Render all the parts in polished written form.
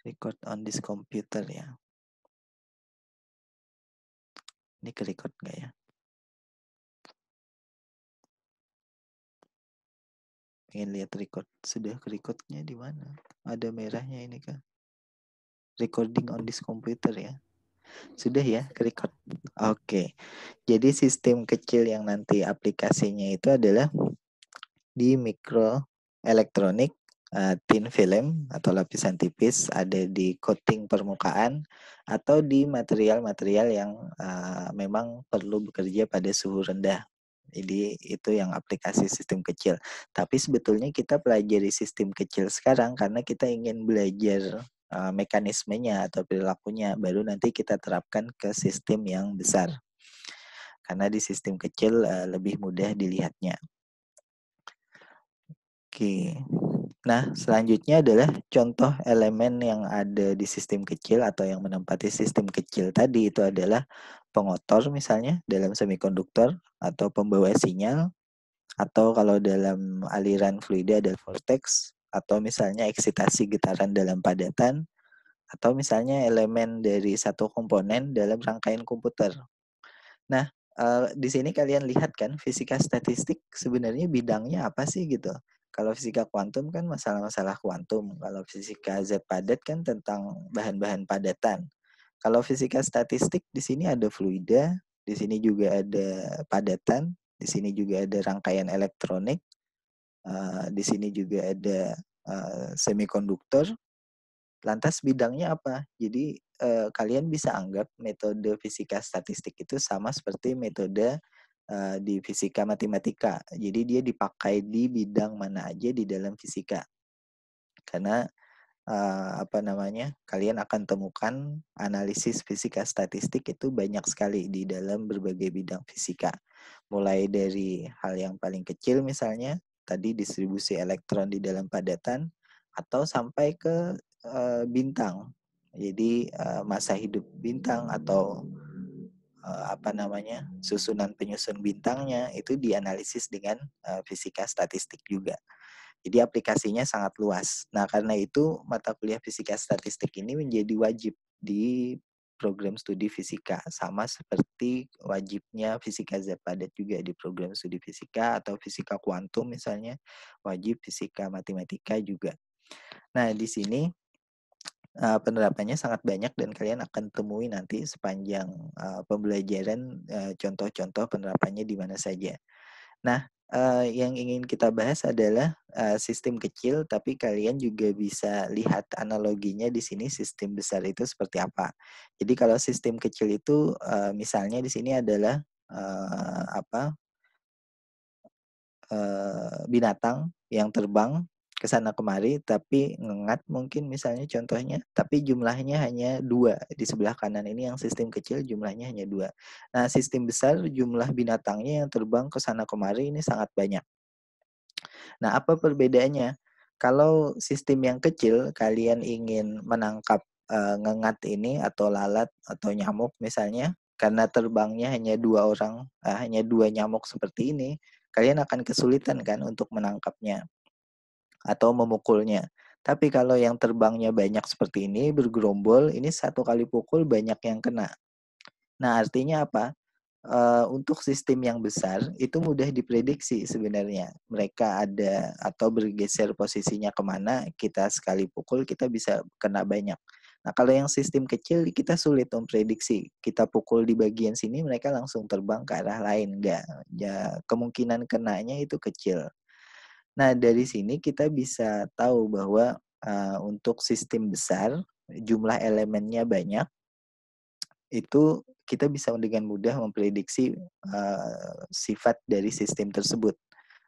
Record on this computer ya. Ini ke-record nggak ya? Pengen lihat record. Sudah ke-recordnya di mana? Ada merahnya ini kan. Recording on this computer ya. Sudah ya ke-record. Oke. Jadi sistem kecil yang nanti aplikasinya itu adalah di mikroelektronik, thin film atau lapisan tipis, ada di coating permukaan atau di material-material yang memang perlu bekerja pada suhu rendah. Jadi itu yang aplikasi sistem kecil. Tapi sebetulnya kita pelajari sistem kecil sekarang karena kita ingin belajar mekanismenya atau perilakunya, baru nanti kita terapkan ke sistem yang besar. Karena di sistem kecil lebih mudah dilihatnya. Oke. Nah, selanjutnya adalah contoh elemen yang ada di sistem kecil atau yang menempati sistem kecil tadi itu adalah pengotor misalnya dalam semikonduktor atau pembawa sinyal, atau kalau dalam aliran fluida ada vortex, atau misalnya eksitasi getaran dalam padatan, atau misalnya elemen dari satu komponen dalam rangkaian komputer. Nah, di sini kalian lihat kan fisika statistik sebenarnya bidangnya apa sih gitu. Kalau fisika kuantum kan masalah-masalah kuantum. Kalau fisika zat padat kan tentang bahan-bahan padatan. Kalau fisika statistik di sini ada fluida, di sini juga ada padatan, di sini juga ada rangkaian elektronik, di sini juga ada semikonduktor. Lantas bidangnya apa? Jadi kalian bisa anggap metode fisika statistik itu sama seperti metode di fisika matematika. Jadi dia dipakai di bidang mana aja di dalam fisika. Karena kalian akan temukan analisis fisika statistik itu banyak sekali di dalam berbagai bidang fisika. Mulai dari hal yang paling kecil misalnya, tadi distribusi elektron di dalam padatan, atau sampai ke bintang. Jadi masa hidup bintang atau susunan penyusun bintangnya itu dianalisis dengan fisika statistik juga. Jadi aplikasinya sangat luas. Nah, karena itu mata kuliah fisika statistik ini menjadi wajib di program studi fisika, sama seperti wajibnya fisika zat padat juga di program studi fisika, atau fisika kuantum misalnya, wajib fisika matematika juga. Nah, di sini penerapannya sangat banyak dan kalian akan temui nanti sepanjang pembelajaran contoh-contoh penerapannya di mana saja. Nah, yang ingin kita bahas adalah sistem kecil, tapi kalian juga bisa lihat analoginya di sini sistem besar itu seperti apa. Jadi kalau sistem kecil itu misalnya di sini adalah binatang yang terbang ke sana kemari, tapi ngengat mungkin misalnya contohnya, tapi jumlahnya hanya 2. Di sebelah kanan ini yang sistem kecil jumlahnya hanya 2. Nah, sistem besar jumlah binatangnya yang terbang ke sana kemari ini sangat banyak. Nah, apa perbedaannya? Kalau sistem yang kecil kalian ingin menangkap ngengat ini atau lalat atau nyamuk misalnya, karena terbangnya hanya 2 orang, hanya 2 nyamuk seperti ini, kalian akan kesulitan kan untuk menangkapnya atau memukulnya. Tapi kalau yang terbangnya banyak seperti ini, bergerombol, ini satu kali pukul banyak yang kena. Nah, artinya apa? Untuk sistem yang besar itu mudah diprediksi sebenarnya. Mereka ada atau bergeser posisinya kemana, kita sekali pukul kita bisa kena banyak. Nah, kalau yang sistem kecil kita sulit memprediksi. Kita pukul di bagian sini, mereka langsung terbang ke arah lain. Enggak, ya, kemungkinan kenanya itu kecil. Nah, dari sini kita bisa tahu bahwa untuk sistem besar, jumlah elemennya banyak, itu kita bisa dengan mudah memprediksi sifat dari sistem tersebut.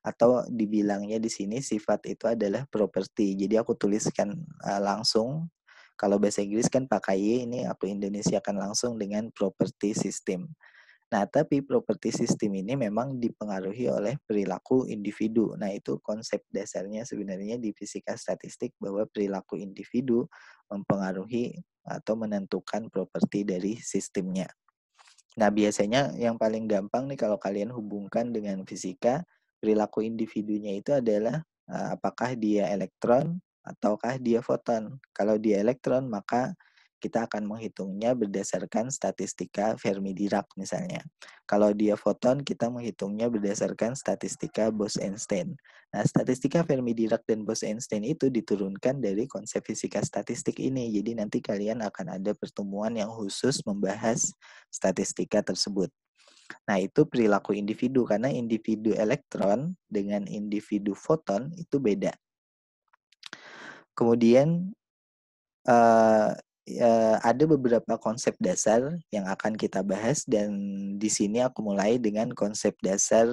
Atau dibilangnya di sini sifat itu adalah properti. Jadi aku tuliskan langsung. Kalau bahasa Inggris kan pakai Y, ini aku Indonesiakan langsung dengan properti sistem. Nah, tapi properti sistem ini memang dipengaruhi oleh perilaku individu. Nah, itu konsep dasarnya sebenarnya di fisika statistik, bahwa perilaku individu mempengaruhi atau menentukan properti dari sistemnya. Nah, biasanya yang paling gampang nih kalau kalian hubungkan dengan fisika, perilaku individunya itu adalah apakah dia elektron, ataukah dia foton. Kalau dia elektron, maka kita akan menghitungnya berdasarkan statistika Fermi-Dirac misalnya. Kalau dia foton, kita menghitungnya berdasarkan statistika Bose-Einstein. Nah, statistika Fermi-Dirac dan Bose-Einstein itu diturunkan dari konsep fisika statistik ini. Jadi nanti kalian akan ada pertemuan yang khusus membahas statistika tersebut. Nah, itu perilaku individu, karena individu elektron dengan individu foton itu beda. Kemudian ada beberapa konsep dasar yang akan kita bahas, dan di sini aku mulai dengan konsep dasar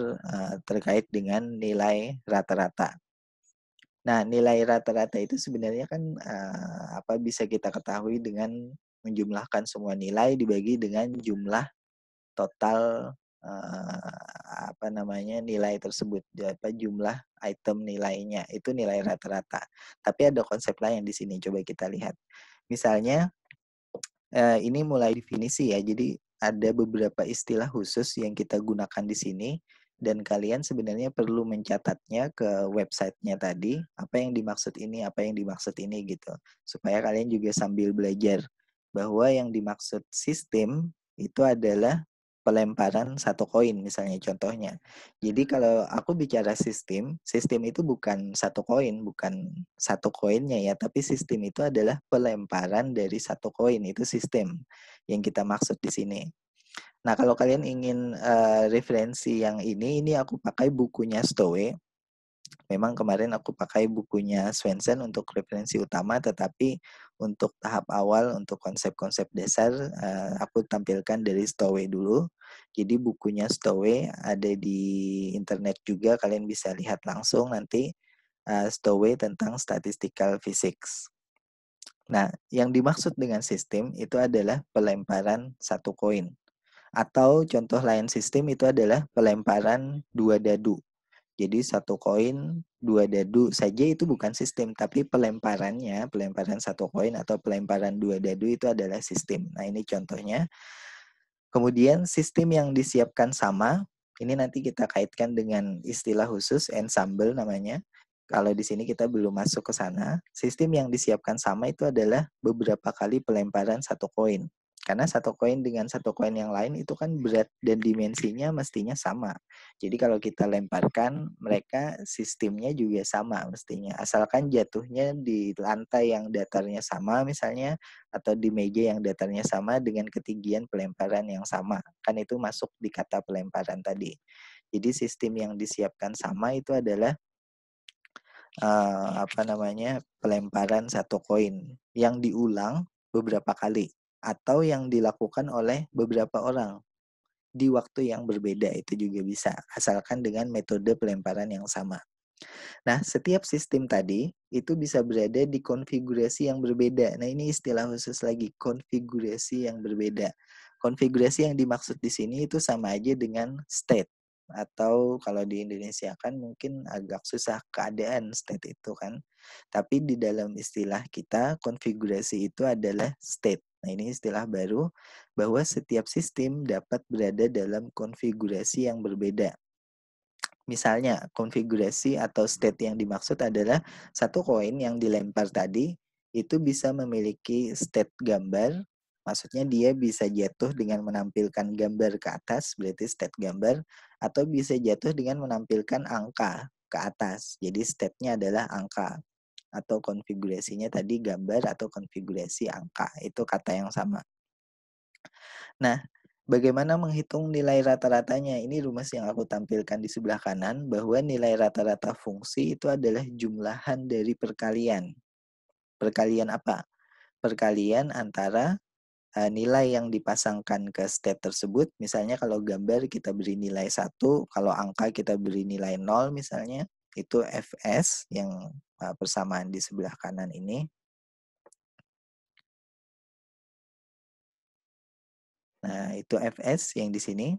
terkait dengan nilai rata-rata. Nah, nilai rata-rata itu sebenarnya kan bisa kita ketahui dengan menjumlahkan semua nilai dibagi dengan jumlah total nilai tersebut, jumlah item nilainya, itu nilai rata-rata. Tapi ada konsep lain di sini, coba kita lihat. Misalnya ini mulai definisi ya, jadi ada beberapa istilah khusus yang kita gunakan di sini, dan kalian sebenarnya perlu mencatatnya ke websitenya tadi, apa yang dimaksud ini gitu, supaya kalian juga sambil belajar bahwa yang dimaksud sistem itu adalah pelemparan satu koin misalnya contohnya. Jadi kalau aku bicara sistem itu bukan satu koin, bukan satu koinnya ya, tapi sistem itu adalah pelemparan dari satu koin, itu sistem yang kita maksud di sini. Nah, kalau kalian ingin referensi yang ini aku pakai bukunya Stowe. Memang kemarin aku pakai bukunya Swensen untuk referensi utama, tetapi untuk tahap awal, untuk konsep-konsep dasar, aku tampilkan dari Stowe dulu. Jadi bukunya Stowe ada di internet juga, kalian bisa lihat langsung nanti Stowe tentang statistical physics. Nah, yang dimaksud dengan sistem itu adalah pelemparan satu koin. Atau contoh lain sistem itu adalah pelemparan dua dadu. Jadi satu koin, dua dadu saja itu bukan sistem, tapi pelemparan satu koin atau pelemparan dua dadu itu adalah sistem. Nah, ini contohnya. Kemudian sistem yang disiapkan sama, ini nanti kita kaitkan dengan istilah khusus, ensemble namanya. Kalau di sini kita belum masuk ke sana. Sistem yang disiapkan sama itu adalah beberapa kali pelemparan satu koin. Karena satu koin dengan satu koin yang lain itu kan berat dan dimensinya mestinya sama. Jadi kalau kita lemparkan, mereka sistemnya juga sama mestinya. Asalkan jatuhnya di lantai yang datarnya sama misalnya, atau di meja yang datarnya sama dengan ketinggian pelemparan yang sama. Kan itu masuk di kata pelemparan tadi. Jadi sistem yang disiapkan sama itu adalah pelemparan satu koin yang diulang beberapa kali atau yang dilakukan oleh beberapa orang di waktu yang berbeda, itu juga bisa, asalkan dengan metode pelemparan yang sama. Nah, setiap sistem tadi itu bisa berada di konfigurasi yang berbeda. Nah, ini istilah khusus lagi, konfigurasi yang berbeda. Konfigurasi yang dimaksud di sini itu sama aja dengan state, atau kalau di Indonesia kan mungkin agak susah, keadaan state itu kan. Tapi di dalam istilah kita, konfigurasi itu adalah state. Nah, ini istilah baru bahwa setiap sistem dapat berada dalam konfigurasi yang berbeda. Misalnya, konfigurasi atau state yang dimaksud adalah satu koin yang dilempar tadi itu bisa memiliki state gambar. Maksudnya dia bisa jatuh dengan menampilkan gambar ke atas, berarti state gambar, atau bisa jatuh dengan menampilkan angka ke atas. Jadi state-nya adalah angka, atau konfigurasinya tadi gambar atau konfigurasi angka. Itu kata yang sama. Nah, bagaimana menghitung nilai rata-ratanya? Ini rumus yang aku tampilkan di sebelah kanan, bahwa nilai rata-rata fungsi itu adalah jumlahan dari perkalian. Perkalian apa? Perkalian antara nilai yang dipasangkan ke state tersebut. Misalnya kalau gambar kita beri nilai 1, kalau angka kita beri nilai 0 misalnya, itu Fs yang persamaan di sebelah kanan ini. Nah, itu Fs yang di sini.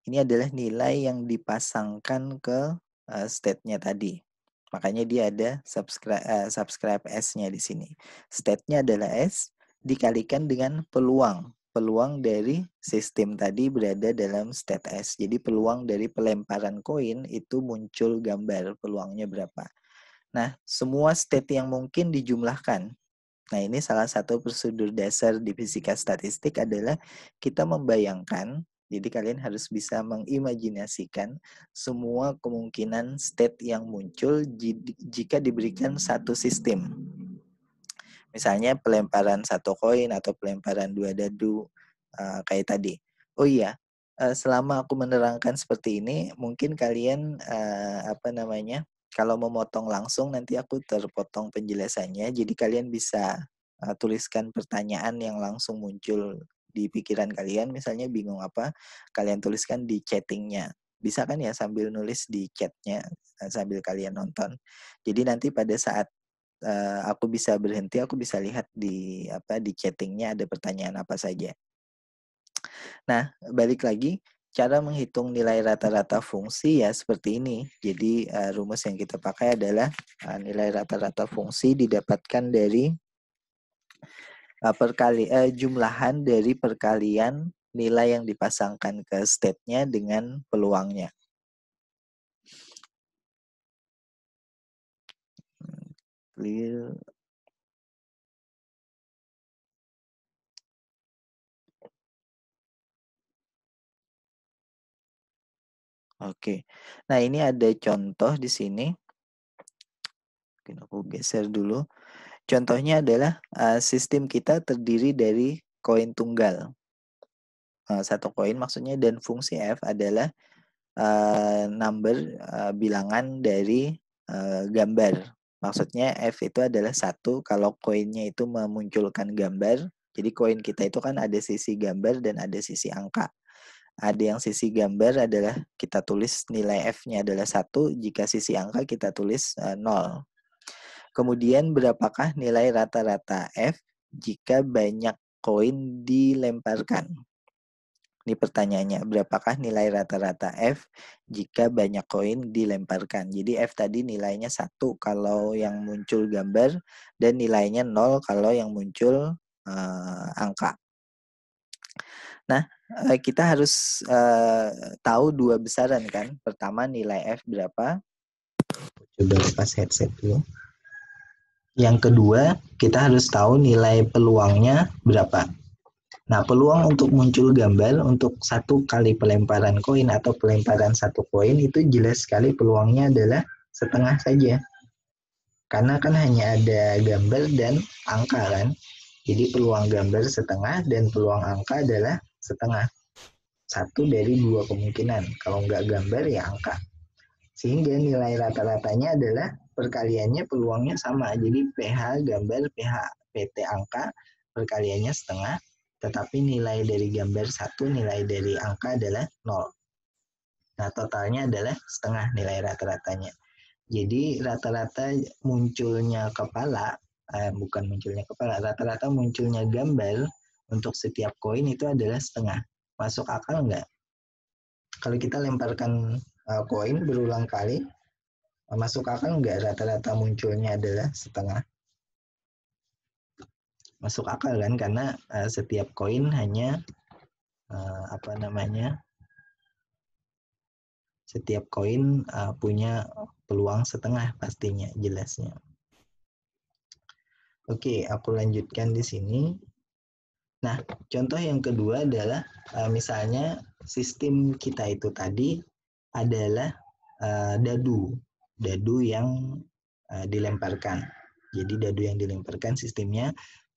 Ini adalah nilai yang dipasangkan ke state-nya tadi. Makanya dia ada subscribe S-nya di sini. State-nya adalah S dikalikan dengan peluang. Peluang dari sistem tadi berada dalam state S. Jadi peluang dari pelemparan koin itu muncul gambar peluangnya berapa. Nah, semua state yang mungkin dijumlahkan. Nah, ini salah satu prosedur dasar di fisika statistik adalah kita membayangkan, jadi kalian harus bisa mengimajinasikan semua kemungkinan state yang muncul jika diberikan satu sistem. Misalnya pelemparan satu koin atau pelemparan dua dadu kayak tadi. Oh iya, selama aku menerangkan seperti ini, mungkin kalian kalau memotong langsung nanti aku terpotong penjelasannya. Jadi kalian bisa tuliskan pertanyaan yang langsung muncul di pikiran kalian. Misalnya bingung apa, kalian tuliskan di chattingnya. Bisa kan ya sambil nulis di chatnya sambil kalian nonton. Jadi nanti pada saat aku bisa berhenti, aku bisa lihat di chattingnya ada pertanyaan apa saja. Nah, balik lagi, cara menghitung nilai rata-rata fungsi ya seperti ini. Jadi rumus yang kita pakai adalah nilai rata-rata fungsi didapatkan dari jumlahan dari perkalian nilai yang dipasangkan ke state-nya dengan peluangnya. Clear. Oke. Nah, ini ada contoh di sini. Mungkin aku geser dulu. Contohnya adalah sistem kita terdiri dari koin tunggal. Satu koin maksudnya, dan fungsi f adalah bilangan dari gambar. Maksudnya f itu adalah 1 kalau koinnya itu memunculkan gambar. Jadi koin kita itu kan ada sisi gambar dan ada sisi angka. Ada yang sisi gambar adalah kita tulis nilai f-nya adalah 1, jika sisi angka kita tulis 0. Kemudian berapakah nilai rata-rata F jika banyak koin dilemparkan? Ini pertanyaannya, berapakah nilai rata-rata F jika banyak koin dilemparkan? Jadi F tadi nilainya 1 kalau yang muncul gambar, dan nilainya 0 kalau yang muncul angka. Nah, kita harus tahu dua besaran kan. Pertama nilai F berapa? Coba lepas headset dulu. Yang kedua, kita harus tahu nilai peluangnya berapa. Nah, peluang untuk muncul gambar untuk 1 kali pelemparan koin atau pelemparan 1 koin itu jelas sekali peluangnya adalah setengah saja. Karena kan hanya ada gambar dan angka kan. Jadi peluang gambar setengah dan peluang angka adalah setengah. 1 dari 2 kemungkinan. Kalau nggak gambar ya angka. Sehingga nilai rata-ratanya adalah perkaliannya peluangnya sama. Jadi PH gambar, PH PT angka, perkaliannya setengah. Tetapi nilai dari gambar 1, nilai dari angka adalah 0. Nah, totalnya adalah setengah nilai rata-ratanya. Jadi rata-rata munculnya kepala, rata-rata munculnya gambar untuk setiap koin itu adalah setengah. Masuk akal nggak? Kalau kita lemparkan koin berulang kali, masuk akal nggak rata-rata munculnya adalah setengah? Masuk akal kan, karena setiap koin hanya setiap koin punya peluang setengah pastinya, jelasnya. Oke, aku lanjutkan di sini. Nah, contoh yang kedua adalah misalnya sistem kita itu tadi adalah dadu yang dilemparkan. Jadi dadu yang dilemparkan sistemnya.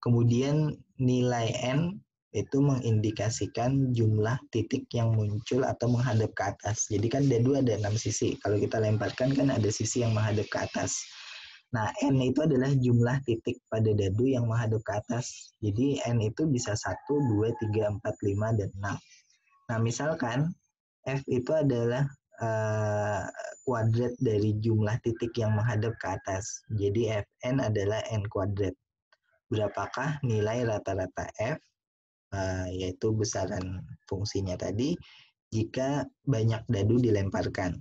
Kemudian nilai N itu mengindikasikan jumlah titik yang muncul atau menghadap ke atas. Jadi kan dadu ada 6 sisi. Kalau kita lemparkan kan ada sisi yang menghadap ke atas. Nah, N itu adalah jumlah titik pada dadu yang menghadap ke atas. Jadi N itu bisa 1, 2, 3, 4, 5, dan 6. Nah, misalkan F itu adalah kuadrat dari jumlah titik yang menghadap ke atas. Jadi Fn adalah N kuadrat. Berapakah nilai rata-rata F, yaitu besaran fungsinya tadi, jika banyak dadu dilemparkan?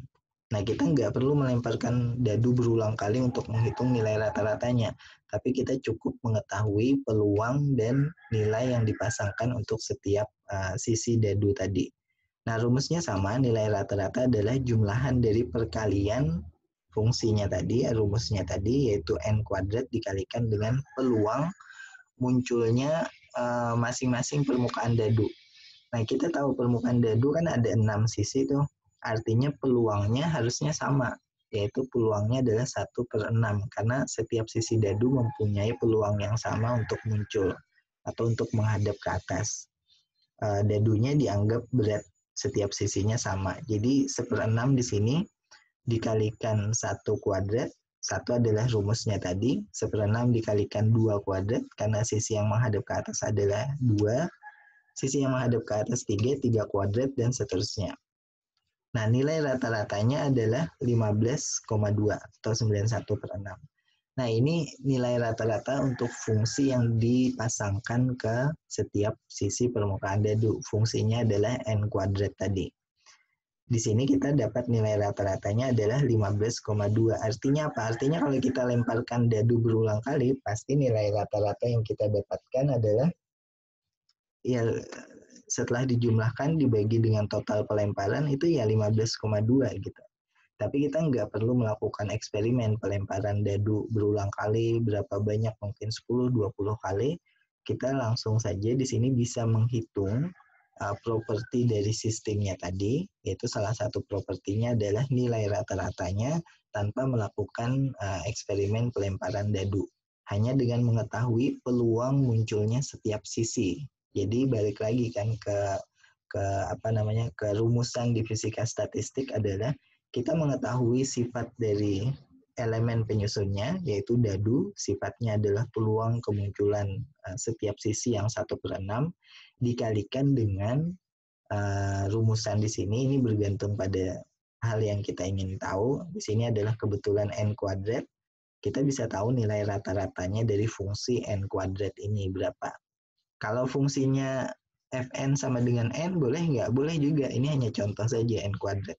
Nah, kita nggak perlu melemparkan dadu berulang kali untuk menghitung nilai rata-ratanya, tapi kita cukup mengetahui peluang dan nilai yang dipasangkan untuk setiap sisi dadu tadi. Nah, rumusnya sama, nilai rata-rata adalah jumlahan dari perkalian fungsinya tadi, rumusnya tadi, yaitu n kuadrat dikalikan dengan peluang munculnya masing-masing permukaan dadu. Nah, kita tahu permukaan dadu kan ada 6 sisi tuh. Artinya peluangnya harusnya sama, yaitu peluangnya adalah 1/6, karena setiap sisi dadu mempunyai peluang yang sama untuk muncul atau untuk menghadap ke atas. Dadunya dianggap berat setiap sisinya sama. Jadi 1/6 di sini dikalikan 1 kuadrat, 1 adalah rumusnya tadi, 1/6 dikalikan 2 kuadrat, karena sisi yang menghadap ke atas adalah 2, sisi yang menghadap ke atas 3 kuadrat, dan seterusnya. Nah, nilai rata-ratanya adalah 15,2 atau 91/6. Nah, ini nilai rata-rata untuk fungsi yang dipasangkan ke setiap sisi permukaan dadu. Fungsinya adalah n kuadrat tadi. Di sini kita dapat nilai rata-ratanya adalah 15,2. Artinya apa? Artinya kalau kita lemparkan dadu berulang kali, pasti nilai rata-rata yang kita dapatkan adalah ya setelah dijumlahkan dibagi dengan total pelemparan itu ya 15,2 gitu. Tapi kita nggak perlu melakukan eksperimen pelemparan dadu berulang kali, berapa banyak, mungkin 10-20 kali. Kita langsung saja di sini bisa menghitung properti dari sistemnya tadi, yaitu salah satu propertinya adalah nilai rata-ratanya tanpa melakukan eksperimen pelemparan dadu. Hanya dengan mengetahui peluang munculnya setiap sisi. Jadi balik lagi kan ke rumusan di fisika statistik adalah kita mengetahui sifat dari elemen penyusunnya, yaitu dadu, sifatnya adalah peluang kemunculan setiap sisi yang 1/6, dikalikan dengan rumusan di sini, ini bergantung pada hal yang kita ingin tahu. Di sini adalah kebetulan n kuadrat, kita bisa tahu nilai rata-ratanya dari fungsi n kuadrat ini berapa. Kalau fungsinya fn sama dengan n, boleh nggak? Boleh juga, ini hanya contoh saja n kuadrat.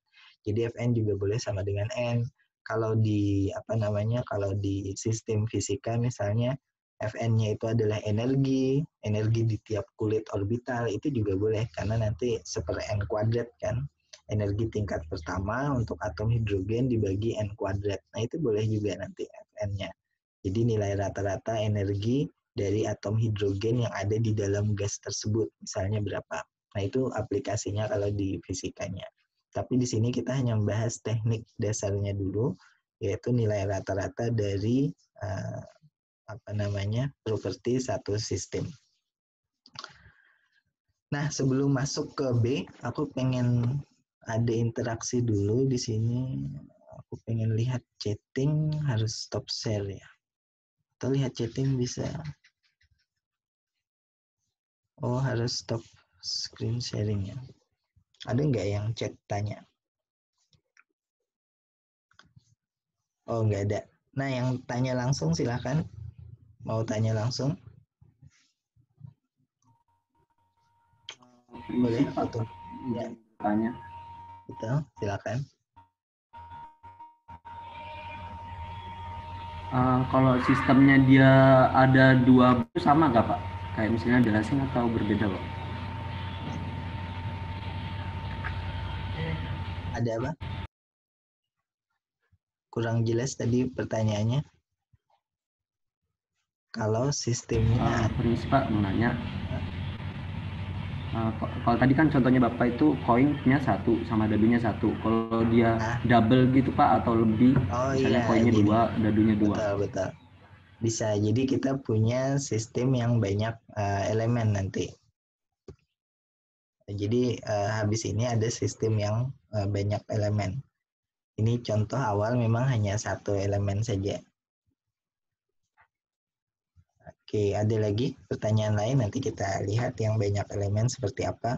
Jadi Fn juga boleh sama dengan N. Kalau di kalau di sistem fisika misalnya Fn-nya itu adalah energi di tiap kulit orbital, itu juga boleh karena nanti N kuadrat kan. Energi tingkat pertama untuk atom hidrogen dibagi N kuadrat. Nah, itu boleh juga nanti Fn-nya. Jadi nilai rata-rata energi dari atom hidrogen yang ada di dalam gas tersebut misalnya berapa. Nah, itu aplikasinya kalau di fisikanya. Tapi di sini kita hanya membahas teknik dasarnya dulu, yaitu nilai rata-rata dari properti satu sistem. Nah, sebelum masuk ke B, aku pengen ada interaksi dulu di sini. Aku pengen lihat chatting, harus stop share ya. Atau lihat chatting bisa. Oh, harus stop screen sharing ya. Ada nggak yang chat tanya? Oh, nggak ada. Nah, yang tanya langsung silahkan. Mau tanya langsung? Boleh, atau ya. Tanya. Betul, silakan. Kalau sistemnya dia ada dua, sama nggak Pak? Kayak misalnya ada asing atau berbeda Pak? Ada apa? Kurang jelas tadi pertanyaannya. Kalau sistemnya Permisi Pak, mau nanya. Kalau tadi kan contohnya Bapak itu koinnya 1 sama dadunya 1. Kalau dia double gitu Pak atau lebih, misalnya koinnya 2, dadunya 2. Betul. Bisa. Jadi kita punya sistem yang banyak elemen nanti. Jadi habis ini ada sistem yang banyak elemen. Ini contoh awal memang hanya 1 elemen saja. Oke, ada lagi pertanyaan lain, nanti kita lihat yang banyak elemen seperti apa.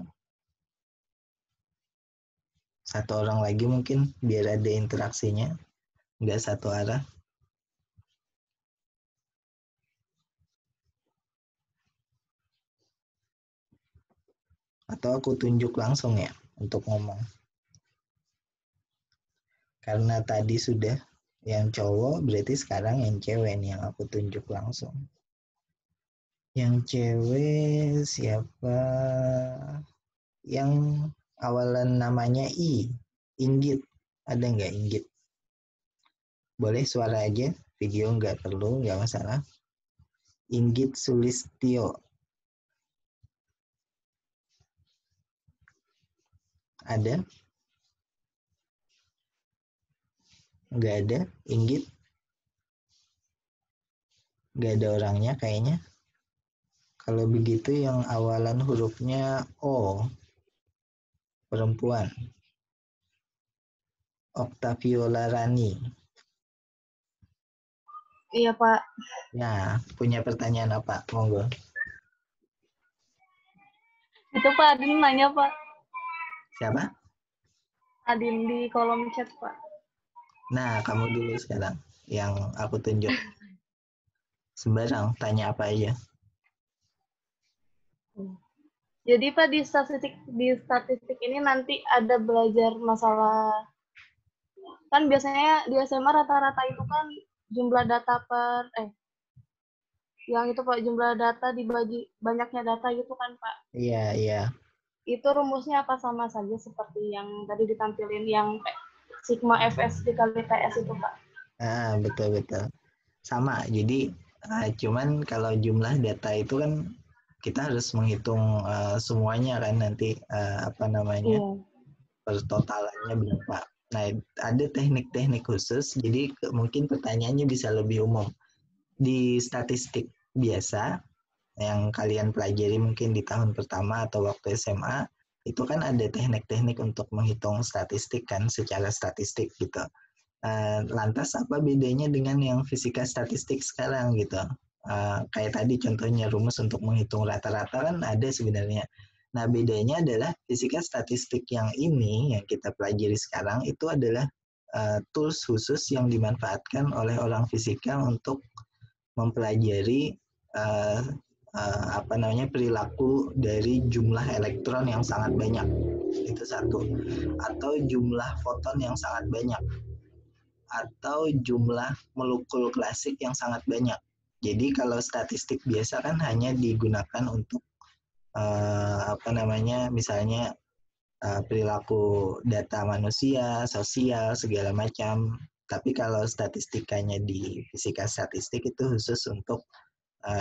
1 orang lagi mungkin biar ada interaksinya, nggak satu arah. Atau aku tunjuk langsung ya untuk ngomong. Karena tadi sudah yang cowok, berarti sekarang yang cewek nih yang aku tunjuk langsung. Yang cewek siapa? Yang awalan namanya I, Inggit. Ada nggak Inggit? Boleh suara aja, video nggak perlu, nggak masalah. Inggit Sulistyo. Ada? Nggak ada, Inggit? Nggak ada orangnya kayaknya. Kalau begitu yang awalan hurufnya O, perempuan. Octaviola Rani. Iya, Pak. Nah, punya pertanyaan apa? Monggo. Itu Pak Adin nanya, Pak. Siapa? Adin di kolom chat, Pak. Nah, kamu dulu sekarang yang aku tunjuk. Sembarang, tanya apa aja. Jadi Pak di statistik ini nanti ada belajar masalah, kan biasanya di SMA rata-rata itu kan jumlah data yang itu Pak, jumlah data dibagi banyaknya data gitu kan Pak. Iya, iya. Itu rumusnya apa sama saja seperti yang tadi ditampilin yang sigma fs dikali ts itu Pak? Betul-betul. Sama, jadi cuman kalau jumlah data itu kan kita harus menghitung semuanya kan nanti pertotalannya berapa. Nah, ada teknik-teknik khusus, jadi mungkin pertanyaannya bisa lebih umum. Di statistik biasa, yang kalian pelajari mungkin di tahun pertama atau waktu SMA, itu kan ada teknik-teknik untuk menghitung statistik kan, secara statistik gitu. Lantas apa bedanya dengan yang fisika statistik sekarang gitu? Kayak tadi contohnya rumus untuk menghitung rata-rata kan ada sebenarnya. Nah, bedanya adalah fisika statistik yang ini yang kita pelajari sekarang itu adalah tools khusus yang dimanfaatkan oleh orang fisika untuk mempelajari perilaku dari jumlah elektron yang sangat banyak. Itu satu. Atau jumlah foton yang sangat banyak. Atau jumlah molekul klasik yang sangat banyak. Jadi kalau statistik biasa kan hanya digunakan untuk misalnya perilaku data manusia, sosial, segala macam. Tapi kalau statistikanya di fisika statistik itu khusus untuk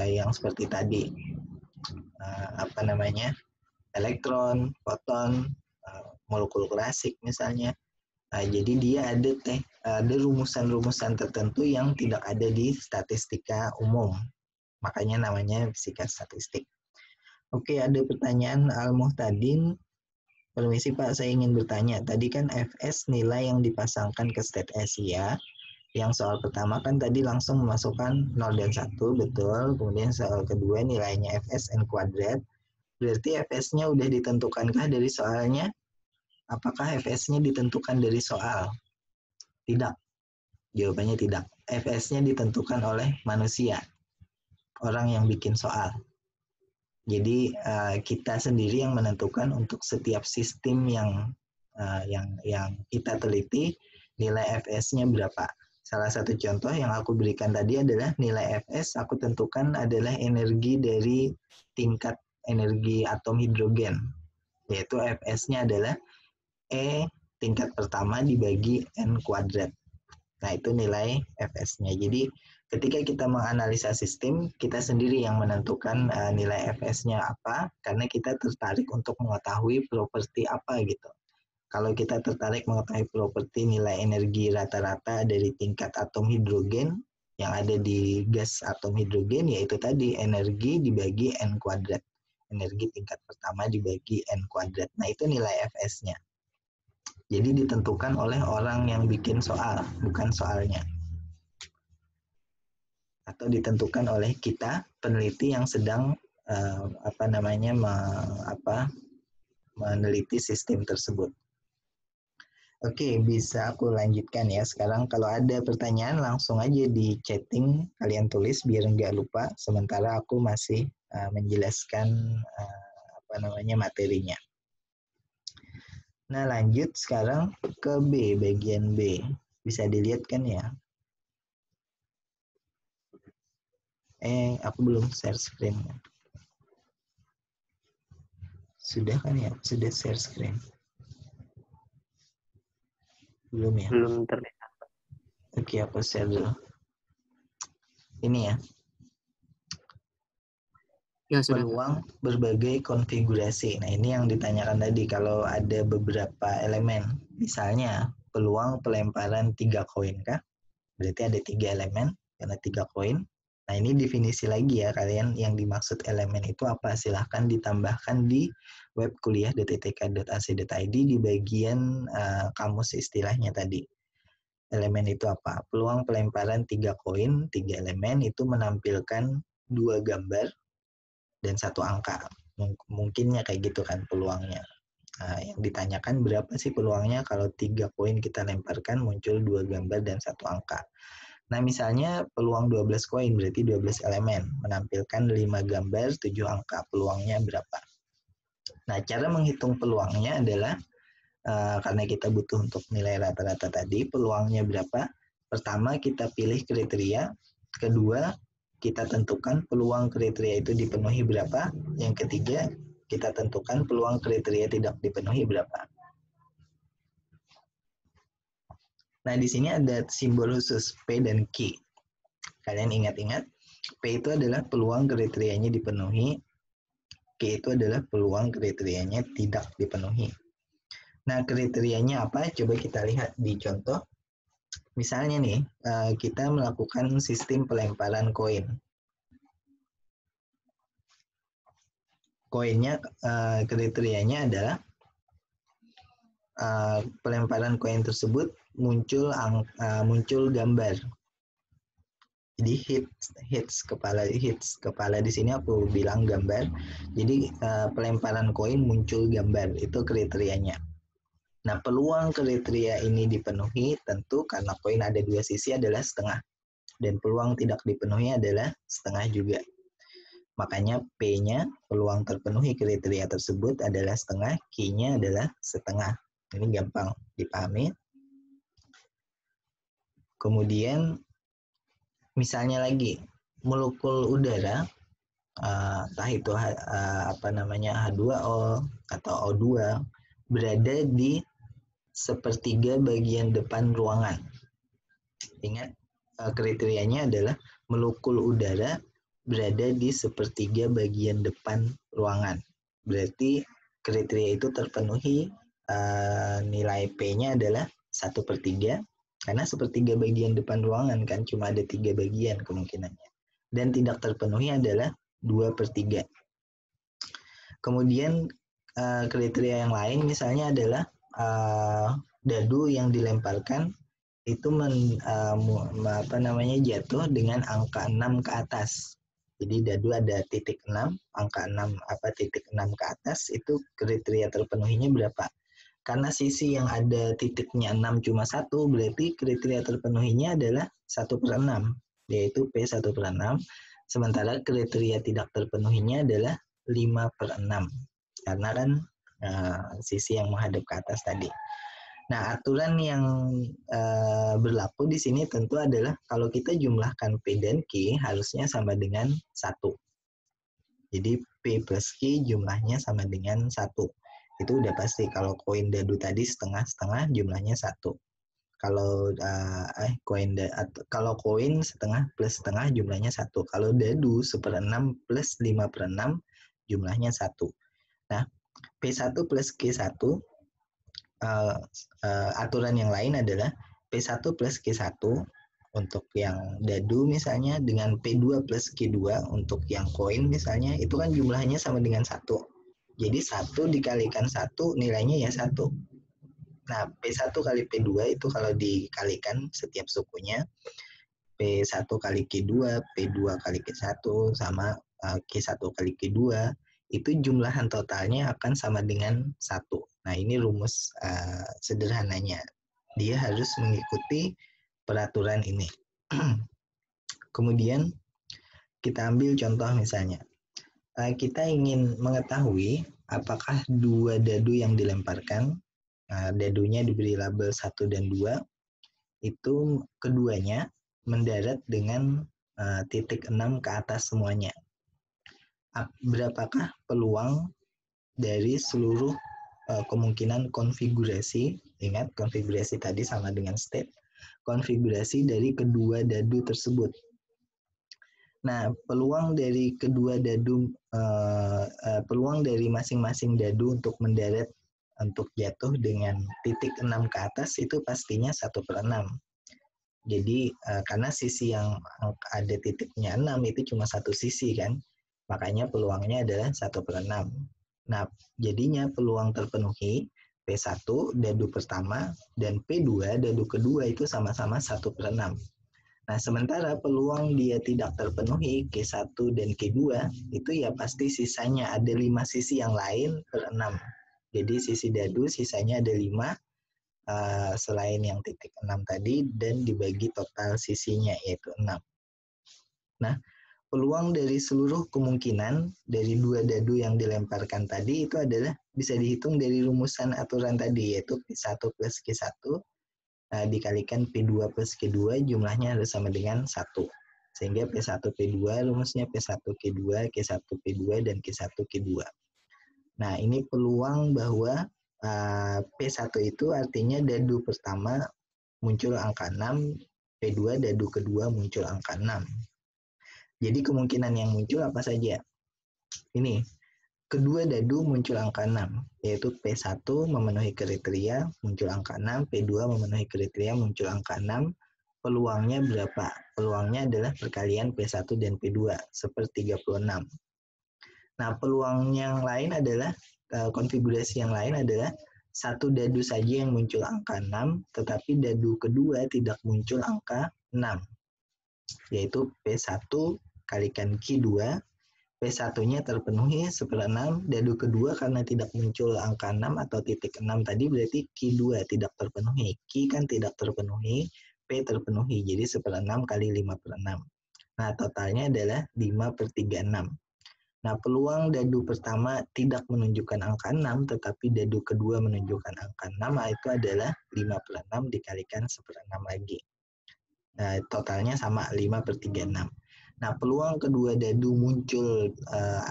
yang seperti tadi, elektron, foton, molekul klasik misalnya. Jadi dia ada rumusan-rumusan tertentu yang tidak ada di statistika umum. Makanya namanya fisika statistik. Oke, ada pertanyaan Al-Muhtadin. Permisi Pak, saya ingin bertanya. Tadi kan Fs nilai yang dipasangkan ke state S ya. Yang soal pertama kan tadi langsung memasukkan 0 dan 1, betul. Kemudian soal kedua nilainya Fs n kuadrat. Berarti Fs-nya udah ditentukankah dari soalnya? Apakah Fs-nya ditentukan dari soal? Tidak. Jawabannya tidak. Fs-nya ditentukan oleh manusia. Orang yang bikin soal. Jadi kita sendiri yang menentukan untuk setiap sistem yang kita teliti nilai Fs-nya berapa. Salah satu contoh yang aku berikan tadi adalah nilai Fs aku tentukan adalah energi dari tingkat energi atom hidrogen, yaitu Fs-nya adalah E tingkat pertama dibagi N kuadrat. Nah, itu nilai Fs-nya. Jadi ketika kita menganalisa sistem, kita sendiri yang menentukan nilai Fs-nya apa, karena kita tertarik untuk mengetahui properti apa gitu. Kalau kita tertarik mengetahui properti nilai energi rata-rata dari tingkat atom hidrogen yang ada di gas atom hidrogen, yaitu tadi energi dibagi N kuadrat. Energi tingkat pertama dibagi N kuadrat. Nah, itu nilai Fs-nya. Jadi ditentukan oleh orang yang bikin soal, bukan soalnya. Atau ditentukan oleh kita peneliti yang sedang meneliti sistem tersebut. Oke, bisa aku lanjutkan ya. Sekarang kalau ada pertanyaan langsung aja di chatting kalian tulis biar nggak lupa. Sementara aku masih menjelaskan materinya. Nah, lanjut sekarang ke B, bagian B. Bisa dilihat kan ya? Aku belum share screen. Sudah kan ya? Sudah share screen. Belum ya? Belum terlihat. Oke, aku share dulu. Ini ya. Ya, sudah. Peluang berbagai konfigurasi. Nah, ini yang ditanyakan tadi, kalau ada beberapa elemen. Misalnya, peluang pelemparan 3 koin kah? Berarti ada 3 elemen, karena 3 koin. Nah, ini definisi lagi ya, kalian yang dimaksud elemen itu apa? Silahkan ditambahkan di web kuliah.itka.ac.id di bagian kamus istilahnya tadi. Elemen itu apa? Peluang pelemparan 3 koin, 3 elemen itu menampilkan 2 gambar dan 1 angka. Mungkinnya kayak gitu kan peluangnya. Nah, yang ditanyakan berapa sih peluangnya kalau 3 koin kita lemparkan muncul 2 gambar dan 1 angka. Nah, misalnya peluang 12 koin berarti 12 elemen, menampilkan 5 gambar, 7 angka. Peluangnya berapa? Nah, cara menghitung peluangnya adalah karena kita butuh untuk nilai rata-rata tadi, peluangnya berapa? Pertama, kita pilih kriteria. Kedua, kita tentukan peluang kriteria itu dipenuhi berapa. Yang ketiga, kita tentukan peluang kriteria tidak dipenuhi berapa. Nah, di sini ada simbol khusus P dan Q. Kalian ingat-ingat, P itu adalah peluang kriterianya dipenuhi, Q itu adalah peluang kriterianya tidak dipenuhi. Nah, kriterianya apa? Coba kita lihat di contoh. Misalnya nih, kita melakukan sistem pelemparan koin. Koinnya, kriterianya adalah pelemparan koin tersebut muncul gambar. Jadi hits kepala di sini aku bilang gambar. Jadi pelemparan koin muncul gambar, itu kriterianya. Nah, peluang kriteria ini dipenuhi tentu karena koin ada 2 sisi adalah setengah. Dan peluang tidak dipenuhi adalah setengah juga. Makanya P-nya, peluang terpenuhi kriteria tersebut adalah setengah, Q-nya adalah setengah. Ini gampang dipahami. Kemudian, misalnya lagi, molekul udara, entah itu H2O atau O2, berada di sepertiga bagian depan ruangan. Ingat, kriterianya adalah molekul udara berada di sepertiga bagian depan ruangan. Berarti kriteria itu terpenuhi, nilai P-nya adalah 1/3, karena sepertiga bagian depan ruangan kan cuma ada 3 bagian kemungkinannya. Dan tidak terpenuhi adalah 2/3. Kemudian kriteria yang lain misalnya adalah dadu yang dilemparkan itu jatuh dengan angka 6 ke atas. Jadi dadu ada titik 6, angka 6 titik 6 ke atas, itu kriteria terpenuhinya berapa? Karena sisi yang ada titiknya 6 cuma 1, berarti kriteria terpenuhinya adalah 1/6, yaitu P1/6. Sementara kriteria tidak terpenuhinya adalah 5/6. Karena kan sisi yang menghadap ke atas tadi. Nah, aturan yang berlaku di sini tentu adalah kalau kita jumlahkan P dan Q harusnya sama dengan 1. Jadi P plus Q jumlahnya sama dengan 1. Itu udah pasti. Kalau koin dadu tadi setengah-setengah jumlahnya 1. Kalau koin setengah plus setengah jumlahnya 1. Kalau dadu 1/6 plus 5/6 jumlahnya 1. Nah, P1 plus Q1, aturan yang lain adalah P1 plus Q1 untuk yang dadu misalnya dengan P2 plus Q2 untuk yang koin misalnya, itu kan jumlahnya sama dengan 1. Jadi 1 dikalikan 1 nilainya ya 1. Nah, P1 kali P2 itu kalau dikalikan setiap sukunya, P1 kali Q2, P2 kali Q1 sama Q1 kali Q2, itu jumlahan totalnya akan sama dengan 1. Nah, ini rumus sederhananya. Dia harus mengikuti peraturan ini. Kemudian, kita ambil contoh misalnya. Kita ingin mengetahui apakah 2 dadu yang dilemparkan, dadunya diberi label 1 dan 2, itu keduanya mendarat dengan titik 6 ke atas semuanya. Berapakah peluang dari seluruh kemungkinan konfigurasi? Ingat, konfigurasi tadi sama dengan state. konfigurasi dari kedua dadu tersebut. Nah, peluang dari kedua dadu, peluang dari masing-masing dadu untuk mendarat, untuk jatuh dengan titik 6 ke atas itu pastinya 1/6. Jadi karena sisi yang ada titiknya 6 itu cuma satu sisi kan, makanya peluangnya adalah 1/6. Nah, jadinya peluang terpenuhi P1 dadu pertama dan P2 dadu kedua itu sama-sama 1/6. Nah, sementara peluang dia tidak terpenuhi Q1 dan Q2 itu ya pasti sisanya ada 5 sisi yang lain per 6. Jadi sisi dadu sisanya ada 5 selain yang titik 6 tadi dan dibagi total sisinya yaitu 6. Nah, peluang dari seluruh kemungkinan dari dua dadu yang dilemparkan tadi itu adalah bisa dihitung dari rumusan aturan tadi yaitu P1 plus Q1 dikalikan P2 plus Q2 jumlahnya harus sama dengan 1. Sehingga P1 P2 rumusnya P1 Q2, Q1 P2 dan Q1 Q2. Nah, ini peluang bahwa P1 itu artinya dadu pertama muncul angka 6, P2 dadu kedua muncul angka 6. Jadi kemungkinan yang muncul apa saja? Ini, kedua dadu muncul angka 6, yaitu P1 memenuhi kriteria muncul angka 6, P2 memenuhi kriteria muncul angka 6. Peluangnya berapa? Peluangnya adalah perkalian P1 dan P2, seper36. Nah, peluang yang lain adalah, konfigurasi yang lain adalah satu dadu saja yang muncul angka 6, tetapi dadu kedua tidak muncul angka 6, yaitu P1 kalikan Q2, P1-nya terpenuhi 1/6, dadu kedua karena tidak muncul angka 6 atau titik 6 tadi berarti Q2 tidak terpenuhi. Q kan tidak terpenuhi, P terpenuhi, jadi 1/6 kali 5/6. Nah, totalnya adalah 5/36. Nah, peluang dadu pertama tidak menunjukkan angka 6, tetapi dadu kedua menunjukkan angka 6, itu adalah 5/6 dikalikan 1/6 lagi. Nah, totalnya sama 5/36. Nah, peluang kedua dadu muncul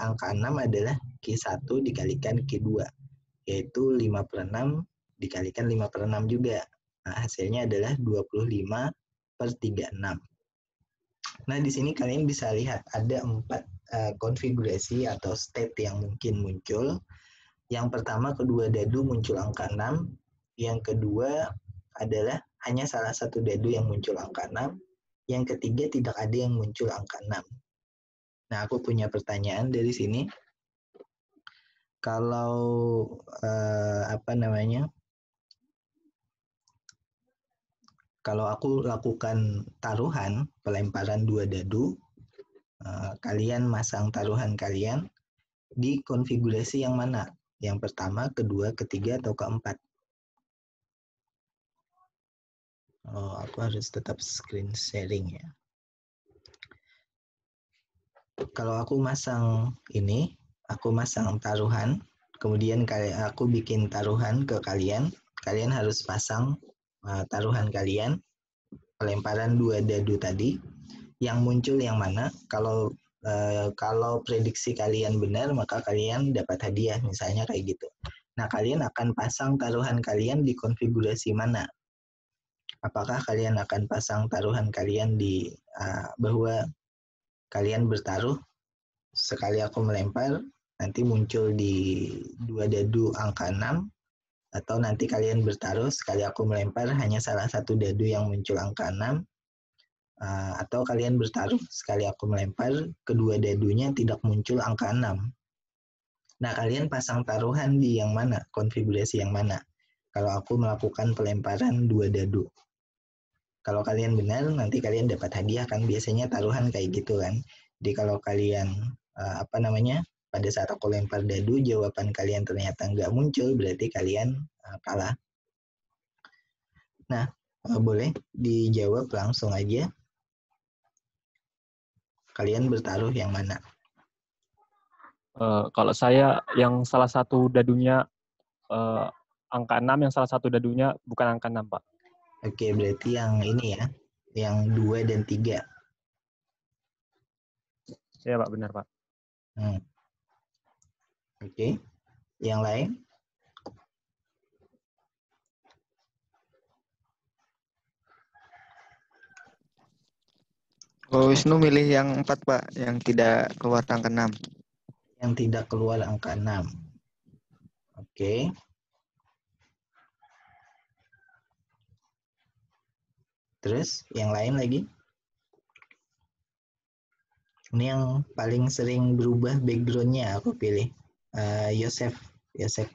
angka 6 adalah Q1 dikalikan Q2, yaitu 5/6 dikalikan 5/6 juga. Nah, hasilnya adalah 25/36. Nah, di sini kalian bisa lihat ada 4 konfigurasi atau state yang mungkin muncul. Yang pertama, kedua dadu muncul angka 6. Yang kedua adalah hanya salah satu dadu yang muncul angka 6. Yang ketiga, tidak ada yang muncul angka 6. Nah, aku punya pertanyaan dari sini. Kalau kalau aku lakukan taruhan pelemparan dua dadu, kalian masang taruhan kalian di konfigurasi yang mana? Yang pertama, kedua, ketiga, atau keempat? Oh, aku harus tetap screen sharing ya. Kalau aku masang ini, aku masang taruhan, kemudian aku bikin taruhan ke kalian, kalian harus pasang taruhan kalian, pelemparan dua dadu tadi, yang muncul yang mana? Kalau prediksi kalian benar, maka kalian dapat hadiah, misalnya kayak gitu. Nah, kalian akan pasang taruhan kalian di konfigurasi mana? Apakah kalian akan pasang taruhan kalian di bahwa kalian bertaruh, sekali aku melempar, nanti muncul di dua dadu angka 6, atau nanti kalian bertaruh, sekali aku melempar, hanya salah satu dadu yang muncul angka 6, atau kalian bertaruh, sekali aku melempar, kedua dadunya tidak muncul angka 6. Nah, kalian pasang taruhan di yang mana? Konfigurasi yang mana? Kalau aku melakukan pelemparan dua dadu. Kalau kalian benar, nanti kalian dapat hadiah kan. Biasanya taruhan kayak gitu kan. Jadi kalau kalian, pada saat aku lempar dadu, jawaban kalian ternyata nggak muncul, berarti kalian kalah. Nah, boleh dijawab langsung aja. Kalian bertaruh yang mana? Kalau saya yang salah satu dadunya angka 6, yang salah satu dadunya bukan angka 6, Pak. Oke, berarti yang ini ya, yang 2 dan 3. Ya, Pak, benar, Pak. Oke, yang lain? Oh, Wisnu milih yang 4, Pak, yang tidak keluar angka 6. Yang tidak keluar angka 6. Oke. Terus yang lain lagi? Ini yang paling sering berubah background-nya aku pilih. Yosef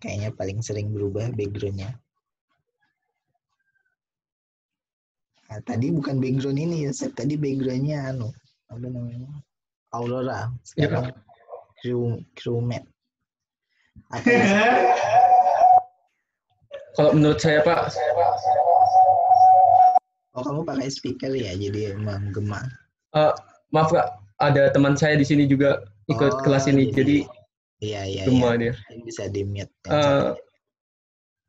kayaknya paling sering berubah background-nya. Nah, tadi bukan background ini Yosef, tadi background-nya apa namanya? Aurora. Sekarang crewmate. Apa Yosef? Kalau menurut saya, Pak. Oh, kamu pakai speaker ya, jadi menggema. Maaf, Kak. Ada teman saya di sini juga ikut kelas ini, jadi iya. gema dia. Bisa di-mute.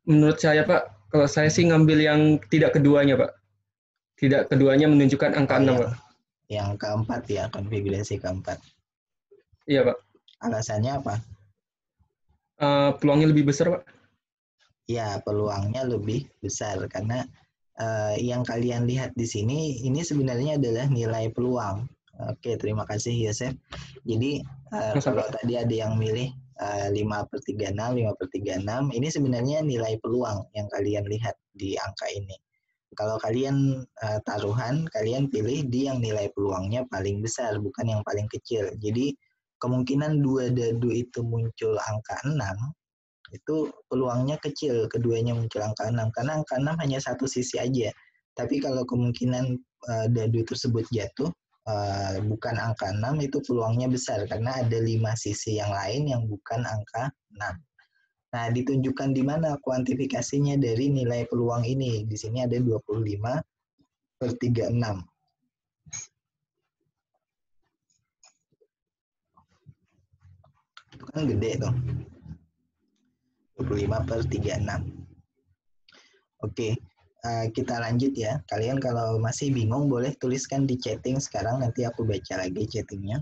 Menurut saya, Pak, kalau saya sih ngambil yang tidak keduanya, Pak. Tidak keduanya menunjukkan angka 6, Pak. Yang keempat ya, konfigurasi keempat. Iya, Pak. Alasannya apa? Peluangnya lebih besar, Pak. Ya, peluangnya lebih besar karena yang kalian lihat di sini ini sebenarnya adalah nilai peluang. Oke, terima kasih Yosef. Jadi kalau tadi ada yang milih 5/36, 5/36, ini sebenarnya nilai peluang yang kalian lihat di angka ini. Kalau kalian taruhan, kalian pilih di yang nilai peluangnya paling besar, bukan yang paling kecil. Jadi kemungkinan dua dadu itu muncul angka 6, itu peluangnya kecil, keduanya muncul angka 6. Karena angka 6 hanya satu sisi aja. Tapi kalau kemungkinan dadu tersebut jatuh, bukan angka 6, itu peluangnya besar. Karena ada 5 sisi yang lain yang bukan angka 6. Nah, ditunjukkan di mana kuantifikasinya dari nilai peluang ini. Di sini ada 25/36. Itu kan gede tuh. 25/36. Oke, kita lanjut ya. Kalian kalau masih bingung boleh tuliskan di chatting sekarang, nanti aku baca lagi chattingnya.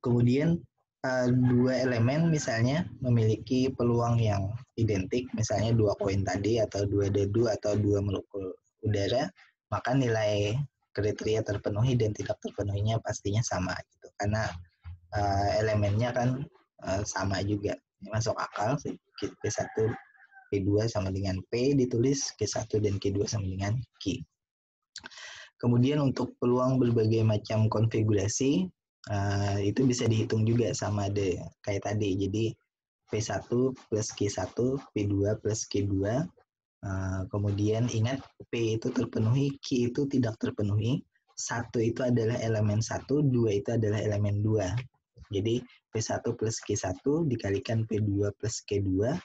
Kemudian dua elemen misalnya memiliki peluang yang identik, misalnya 2 koin tadi atau 2 dadu atau 2 molekul udara, maka nilai kriteria terpenuhi dan tidak terpenuhinya pastinya sama gitu. Karena elemennya kan sama juga. Ini masuk akal, P1 P2 sama dengan P ditulis, Q1 dan Q2 sama dengan Q. Kemudian untuk peluang berbagai macam konfigurasi, itu bisa dihitung juga sama kayak tadi. Jadi P1 plus Q1, P2 plus Q2. Kemudian ingat P itu terpenuhi, Q itu tidak terpenuhi. 1 itu adalah elemen 1, 2 itu adalah elemen 2. Jadi P1 plus Q1 dikalikan P2 plus Q2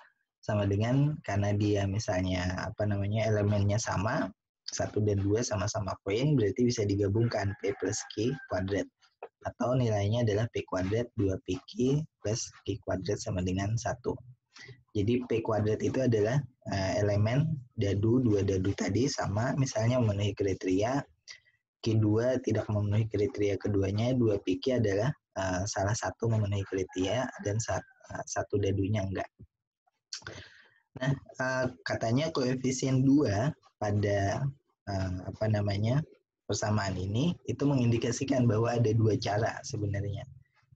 sama dengan, karena dia misalnya elemennya sama, 1 dan 2 sama-sama koin, berarti bisa digabungkan P plus Q kuadrat. Atau nilainya adalah P kuadrat 2PQ plus Q kuadrat sama dengan 1. Jadi P kuadrat itu adalah elemen dadu, 2 dadu tadi sama, misalnya memenuhi kriteria, Q2 tidak memenuhi kriteria keduanya, 2PQ adalah salah satu memenuhi kriteria dan satu dadunya enggak. Nah, katanya koefisien 2 pada persamaan ini itu mengindikasikan bahwa ada 2 cara sebenarnya.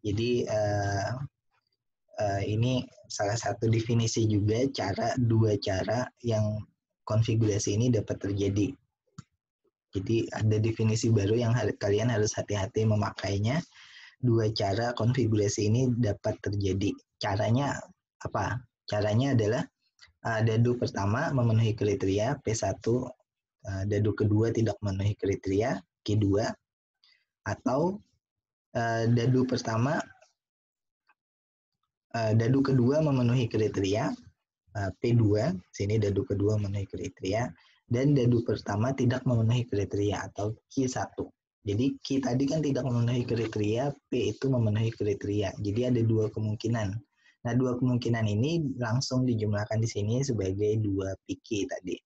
Jadi ini salah satu definisi juga dua cara yang konfigurasi ini dapat terjadi. Jadi ada definisi baru yang kalian harus hati-hati memakainya. 2 cara konfigurasi ini dapat terjadi. Caranya apa? Caranya adalah dadu pertama memenuhi kriteria, P1, dadu kedua tidak memenuhi kriteria, Q2, atau dadu kedua memenuhi kriteria, P2, sini dadu kedua memenuhi kriteria, dan dadu pertama tidak memenuhi kriteria atau Q1. Jadi Q tadi kan tidak memenuhi kriteria, P itu memenuhi kriteria. Jadi ada 2 kemungkinan. Nah, 2 kemungkinan ini langsung dijumlahkan di sini sebagai 2PQ tadi.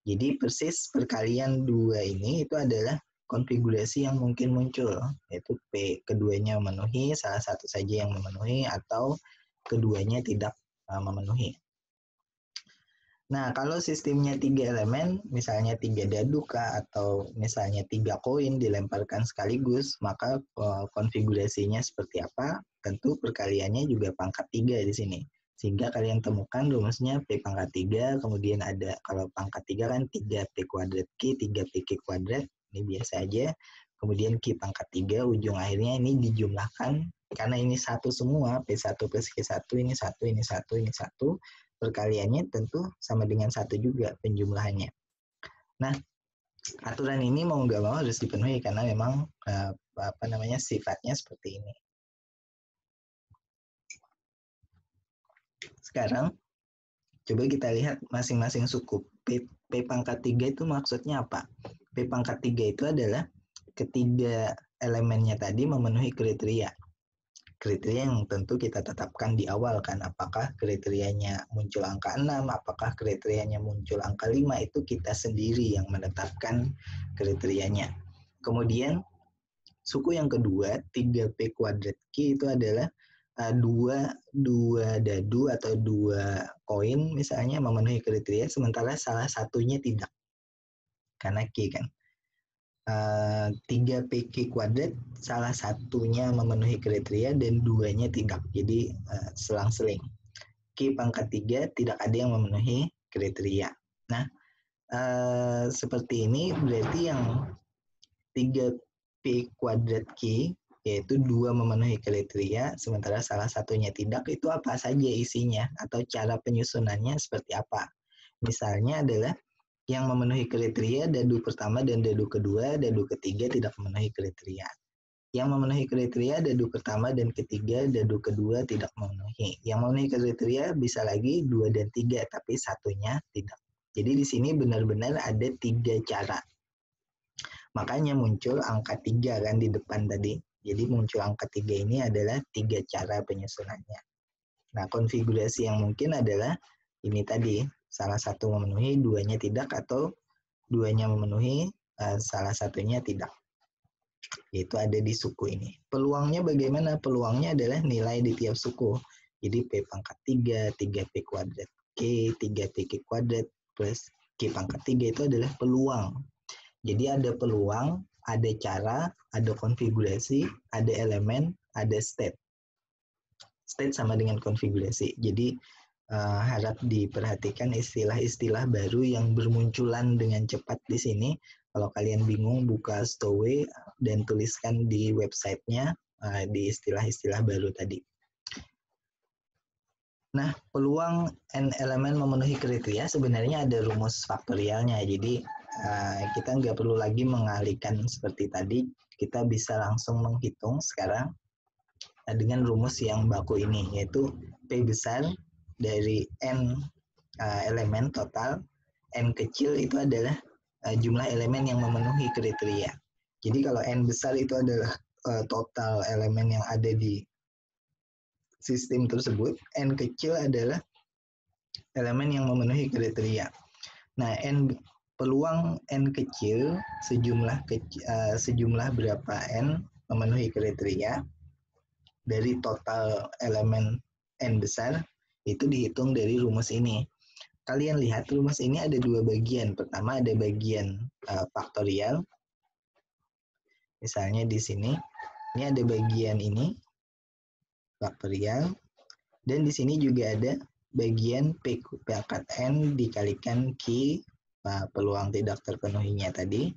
Jadi persis perkalian 2 ini itu adalah konfigurasi yang mungkin muncul, yaitu P keduanya memenuhi, salah satu saja yang memenuhi, atau keduanya tidak memenuhi. Nah, kalau sistemnya 3 elemen, misalnya 3 dadu kah, atau misalnya 3 koin dilemparkan sekaligus, maka konfigurasinya seperti apa? Tentu perkaliannya juga pangkat 3 di sini. Sehingga kalian temukan rumusnya P pangkat 3, kemudian ada, kalau pangkat 3 kan 3P kuadrat Q, 3PQ kuadrat, ini biasa aja. Kemudian Q pangkat 3, ujung akhirnya ini dijumlahkan, karena ini satu semua, P1 plus Q1, ini 1, ini 1, ini 1, perkaliannya tentu sama dengan 1 juga penjumlahannya. Nah, aturan ini mau nggak mau harus dipenuhi karena memang sifatnya seperti ini. Sekarang coba kita lihat masing-masing suku. P pangkat 3 itu maksudnya apa? P pangkat 3 itu adalah ketiga elemennya tadi memenuhi kriteria. Kriteria yang tentu kita tetapkan di awal kan, apakah kriterianya muncul angka 6, apakah kriterianya muncul angka 5, itu kita sendiri yang menetapkan kriterianya. Kemudian suku yang kedua, 3P kuadrat Q itu adalah dua dadu atau 2 koin misalnya memenuhi kriteria, sementara salah satunya tidak, karena Q kan. 3PQ kuadrat salah satunya memenuhi kriteria dan 2-nya tidak, jadi selang-seling. Q pangkat 3 tidak ada yang memenuhi kriteria. Nah, seperti ini berarti yang 3P kuadrat Q yaitu 2 memenuhi kriteria sementara salah satunya tidak, itu apa saja isinya atau cara penyusunannya seperti apa. Misalnya adalah yang memenuhi kriteria dadu pertama dan dadu kedua, dadu ketiga tidak memenuhi kriteria. Yang memenuhi kriteria dadu pertama dan ketiga, dadu kedua tidak memenuhi. Yang memenuhi kriteria bisa lagi 2 dan 3, tapi satunya tidak. Jadi di sini benar-benar ada 3 cara. Makanya muncul angka 3 kan di depan tadi. Jadi muncul angka 3 ini adalah 3 cara penyusunannya. Nah, konfigurasi yang mungkin adalah ini tadi, salah satu memenuhi, 2-nya tidak, atau 2-nya memenuhi, salah satunya tidak. Yaitu ada di suku ini. Peluangnya bagaimana? Peluangnya adalah nilai di tiap suku. Jadi P pangkat 3, 3P kuadrat Q, 3PQ kuadrat plus Q pangkat 3 itu adalah peluang. Jadi ada peluang, ada cara, ada konfigurasi, ada elemen, ada state. State sama dengan konfigurasi. Jadi harap diperhatikan istilah-istilah baru yang bermunculan dengan cepat di sini. Kalau kalian bingung, buka Stowaway dan tuliskan di websitenya di istilah-istilah baru tadi. Nah, peluang n elemen memenuhi kriteria sebenarnya ada rumus faktorialnya. Jadi kita nggak perlu lagi mengalihkan seperti tadi. Kita bisa langsung menghitung sekarang dengan rumus yang baku ini, yaitu P besar dari n elemen total, n kecil itu adalah jumlah elemen yang memenuhi kriteria. Jadi kalau n besar itu adalah total elemen yang ada di sistem tersebut, n kecil adalah elemen yang memenuhi kriteria. Nah, peluang n kecil sejumlah berapa n memenuhi kriteria dari total elemen n besar itu dihitung dari rumus ini. Kalian lihat rumus ini ada 2 bagian. Pertama ada bagian faktorial. Misalnya di sini, ini ada bagian ini faktorial, dan di sini juga ada bagian P pangkat n dikalikan Q peluang tidak terpenuhinya tadi,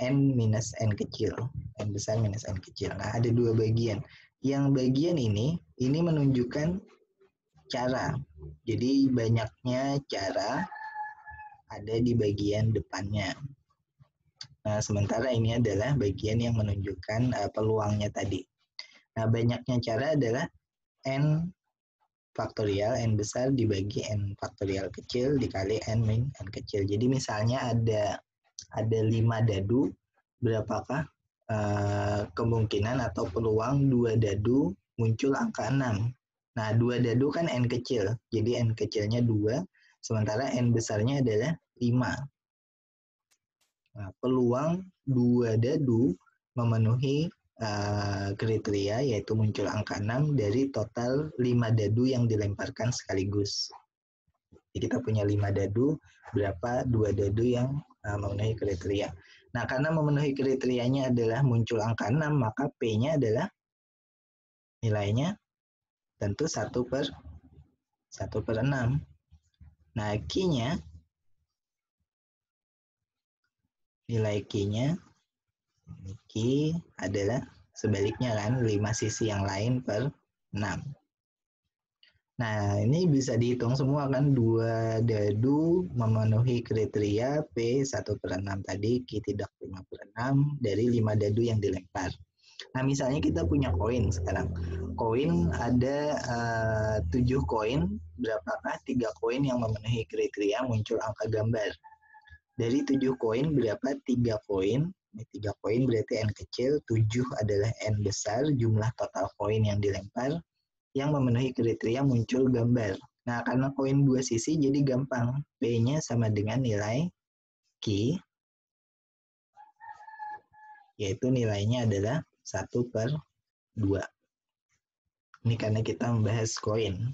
n minus n kecil, n besar minus n kecil. Nah, ada 2 bagian. Yang bagian ini menunjukkan cara. Jadi banyaknya cara ada di bagian depannya. Nah, sementara ini adalah bagian yang menunjukkan peluangnya tadi. Nah, banyaknya cara adalah n faktorial, n besar dibagi n faktorial kecil dikali n min n kecil. Jadi misalnya ada 5 dadu, berapakah kemungkinan atau peluang 2 dadu muncul angka 6. Nah, 2 dadu kan n kecil, jadi n kecilnya 2, sementara n besarnya adalah 5. Nah, peluang 2 dadu memenuhi kriteria yaitu muncul angka 6 dari total 5 dadu yang dilemparkan sekaligus. Kita punya 5 dadu, berapa 2 dadu yang memenuhi kriteria. Nah, karena memenuhi kriterianya adalah muncul angka 6, maka P-nya adalah nilainya tentu 1/6. Nah, Q-nya, nilai Q-nya, Q adalah sebaliknya kan, 5 sisi yang lain per 6. Nah, ini bisa dihitung semua kan, 2 dadu memenuhi kriteria P 1/6 tadi, Q tidak 5/6 dari 5 dadu yang dilempar. Nah, misalnya kita punya koin sekarang. Koin ada 7 koin, berapakah 3 koin yang memenuhi kriteria muncul angka gambar? Dari 7 koin berapa 3 koin? Ini 3 koin berarti N kecil, 7 adalah N besar, jumlah total koin yang dilempar yang memenuhi kriteria muncul gambar. Nah, karena koin 2 sisi jadi gampang. P-nya sama dengan nilai Q, yaitu nilainya adalah 1/2. Ini karena kita membahas koin.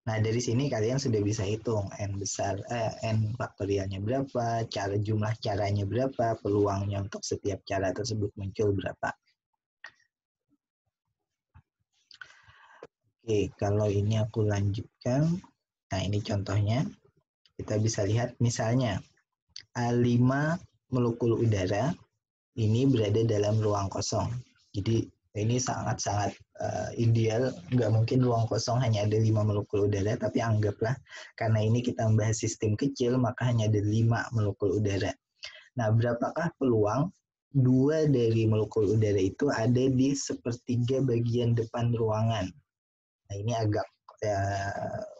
Nah, dari sini kalian sudah bisa hitung N besar, N faktorialnya berapa, jumlah caranya berapa, peluangnya untuk setiap cara tersebut muncul berapa. Oke, kalau ini aku lanjutkan. Nah, ini contohnya. Kita bisa lihat misalnya 5 molekul udara ini berada dalam ruang kosong. Jadi ini sangat-sangat ideal. Nggak mungkin ruang kosong hanya ada 5 molekul udara, tapi anggaplah karena ini kita membahas sistem kecil, maka hanya ada 5 molekul udara. Nah, berapakah peluang 2 dari molekul udara itu ada di 1/3 bagian depan ruangan? Nah, ini agak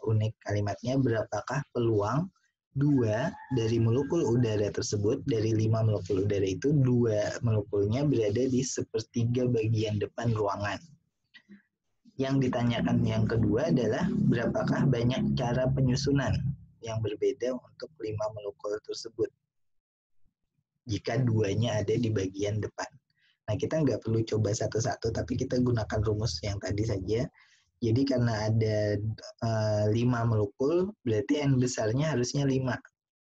unik kalimatnya. Berapakah peluang 2 dari molekul udara tersebut, dari 5 molekul udara itu, 2 molekulnya berada di 1/3 bagian depan ruangan. Yang ditanyakan yang kedua adalah berapakah banyak cara penyusunan yang berbeda untuk 5 molekul tersebut jika 2-nya ada di bagian depan. Nah, kita nggak perlu coba satu-satu, tapi kita gunakan rumus yang tadi saja. Jadi karena ada 5 molekul, berarti N besarnya harusnya 5.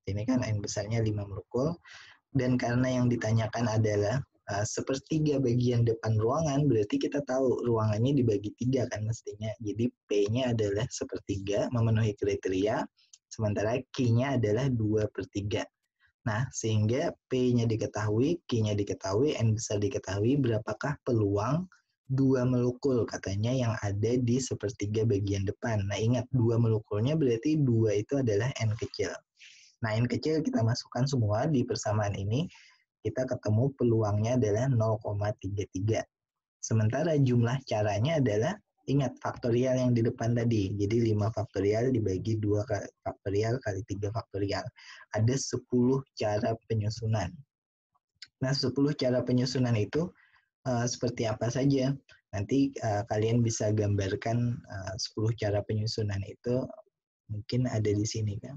Ini kan N besarnya 5 molekul. Dan karena yang ditanyakan adalah 1/3 bagian depan ruangan, berarti kita tahu ruangannya dibagi 3 kan mestinya. Jadi P-nya adalah 1/3, memenuhi kriteria. Sementara Q-nya adalah 2/3. Nah, sehingga P-nya diketahui, Q-nya diketahui, N besar diketahui, berapakah peluang 2 molekul katanya yang ada di 1/3 bagian depan. Nah, ingat 2 molekulnya berarti 2 itu adalah N kecil. Nah, N kecil kita masukkan semua di persamaan ini, kita ketemu peluangnya adalah 0,33. Sementara jumlah caranya adalah, ingat faktorial yang di depan tadi. Jadi 5 faktorial dibagi 2 faktorial kali 3 faktorial. Ada 10 cara penyusunan. Nah, 10 cara penyusunan itu seperti apa saja. Nanti kalian bisa gambarkan 10 cara penyusunan itu, mungkin ada di sini kan.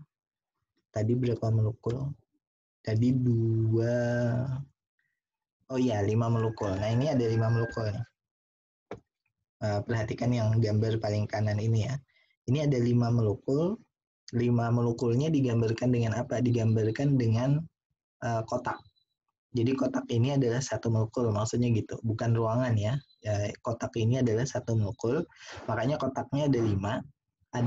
Tadi berapa molekul? Tadi 2, oh iya 5 molekul. Nah, ini ada 5 molekul nih. Perhatikan yang gambar paling kanan ini ya. Ini ada 5 molekul. 5 molekulnya digambarkan dengan apa? Digambarkan dengan kotak. Jadi kotak ini adalah 1 molekul, maksudnya gitu, bukan ruangan ya. Kotak ini adalah 1 molekul, makanya kotaknya ada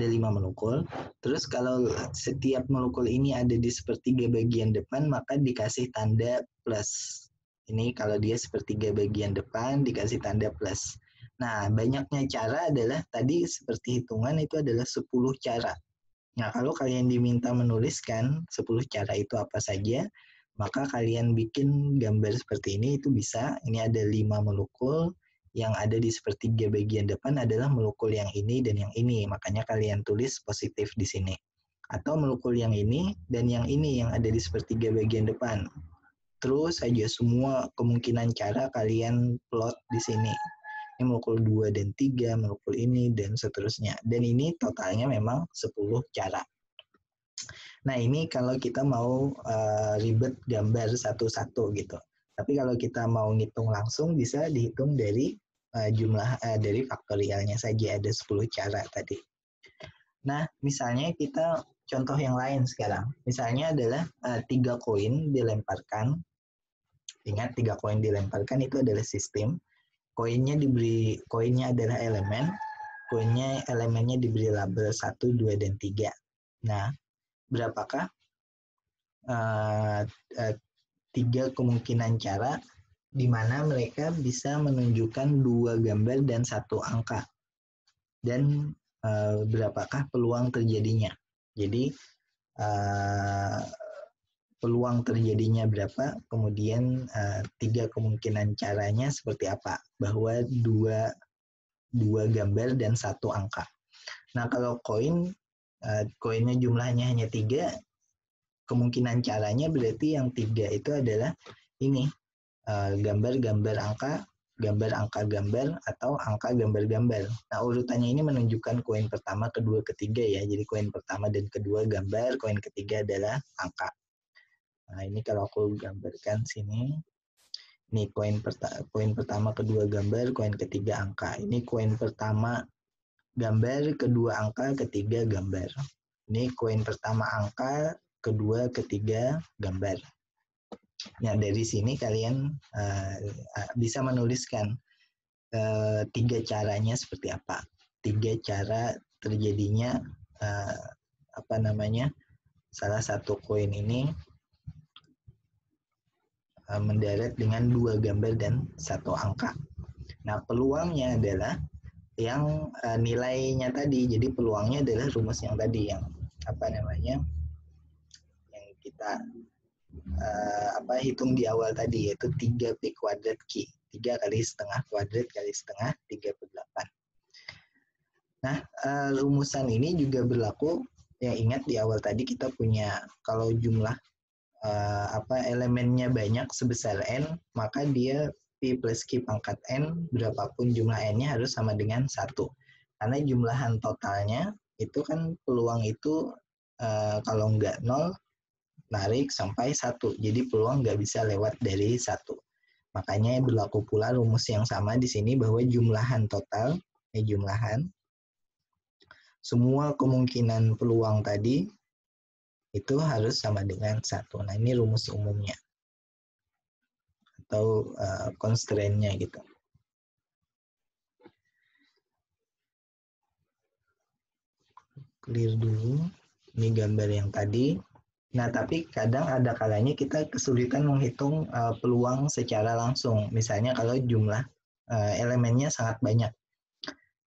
5 molekul. Terus kalau setiap molekul ini ada di 1/3 bagian depan, maka dikasih tanda plus. Ini kalau dia 1/3 bagian depan, dikasih tanda plus. Nah, banyaknya cara adalah tadi seperti hitungan itu adalah 10 cara. Nah, kalau kalian diminta menuliskan 10 cara itu apa saja, maka kalian bikin gambar seperti ini, itu bisa. Ini ada 5 molekul, yang ada di 1/3 bagian depan adalah molekul yang ini dan yang ini. Makanya kalian tulis positif di sini. Atau molekul yang ini dan yang ini yang ada di 1/3 bagian depan. Terus saja semua kemungkinan cara kalian plot di sini. Ini molekul 2 dan 3, molekul ini, dan seterusnya. Dan ini totalnya memang 10 cara. Nah, ini kalau kita mau ribet gambar satu-satu gitu. Tapi kalau kita mau ngitung langsung, bisa dihitung dari dari faktorialnya saja, ada 10 cara tadi. Nah, misalnya kita contoh yang lain sekarang. Misalnya adalah 3 koin dilemparkan. Ingat 3 koin dilemparkan itu adalah sistem. Koinnya adalah elemen. Elemennya diberi label 1, 2, dan 3. Nah, berapakah 3 kemungkinan cara di mana mereka bisa menunjukkan 2 gambar dan 1 angka? Dan berapakah peluang terjadinya? Jadi peluang terjadinya berapa, kemudian 3 kemungkinan caranya seperti apa, bahwa 2 gambar dan 1 angka. Nah, kalau koinnya jumlahnya hanya 3, kemungkinan caranya berarti yang 3 itu adalah ini, gambar-gambar angka, gambar angka gambar, atau angka gambar-gambar. Nah, urutannya ini menunjukkan koin pertama, kedua, ketiga ya. Jadi koin pertama dan kedua gambar, koin ketiga adalah angka. Nah, ini kalau aku gambarkan sini. Ini koin pertama, kedua gambar, koin ketiga angka. Ini koin pertama gambar, kedua angka, ketiga gambar. Ini koin pertama angka, kedua, ketiga gambar. Nah, dari sini kalian bisa menuliskan 3 caranya seperti apa. 3 cara terjadinya salah satu koin ini mendarat dengan 2 gambar dan 1 angka. Nah, peluangnya adalah yang nilainya tadi. Jadi peluangnya adalah rumus yang tadi, yang yang kita hitung di awal tadi, yaitu 3P kuadrat Q. 3 kali setengah kuadrat kali setengah 3/8. Nah, rumusan ini juga berlaku, ya ingat di awal tadi kita punya, kalau jumlah elemennya banyak sebesar n, maka dia P plus Q pangkat n, berapapun jumlah n-nya harus sama dengan 1. Karena jumlahan totalnya itu kan peluang itu kalau nggak 0, narik sampai 1. Jadi peluang nggak bisa lewat dari 1. Makanya berlaku pula rumus yang sama di sini, bahwa jumlahan total, semua kemungkinan peluang tadi itu harus sama dengan 1. Nah, ini rumus umumnya atau constraint-nya gitu. Clear dulu. Ini gambar yang tadi. Nah, tapi kadang ada kalanya kita kesulitan menghitung peluang secara langsung. Misalnya kalau jumlah elemennya sangat banyak.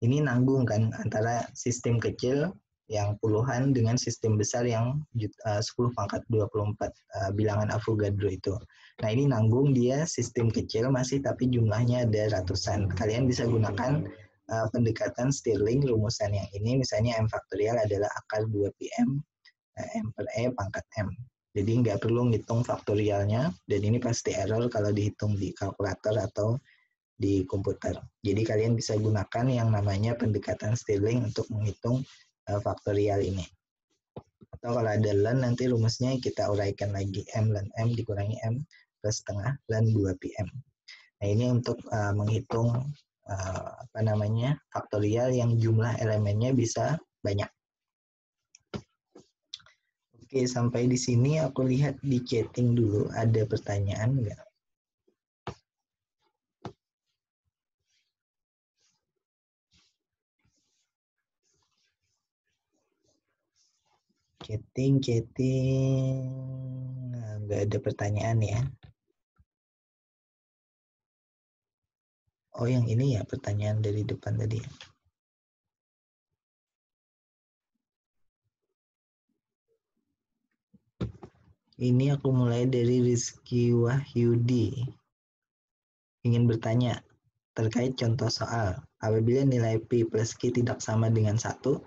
Ini nanggung kan antara sistem kecil yang puluhan dengan sistem besar yang 10 pangkat 24 bilangan Avogadro itu. Nah, ini nanggung dia sistem kecil masih, tapi jumlahnya ada ratusan. Kalian bisa gunakan pendekatan Stirling rumusan yang ini. Misalnya M faktorial adalah akar 2PM M per E pangkat M. Jadi nggak perlu ngitung faktorialnya, dan ini pasti error kalau dihitung di kalkulator atau di komputer. Jadi kalian bisa gunakan yang namanya pendekatan Stirling untuk menghitung faktorial ini. Atau kalau ada ln, nanti rumusnya kita uraikan lagi, M ln M dikurangi M plus setengah ln 2PM. Nah, ini untuk menghitung faktorial yang jumlah elemennya bisa banyak. Oke, sampai di sini aku lihat di chatting dulu, ada pertanyaan nggak? Chatting, nggak ada pertanyaan ya. Oh, yang ini ya pertanyaan dari depan tadi. Ini aku mulai dari Rizky Wahyudi. Ingin bertanya terkait contoh soal. Apabila nilai P plus Q tidak sama dengan 1,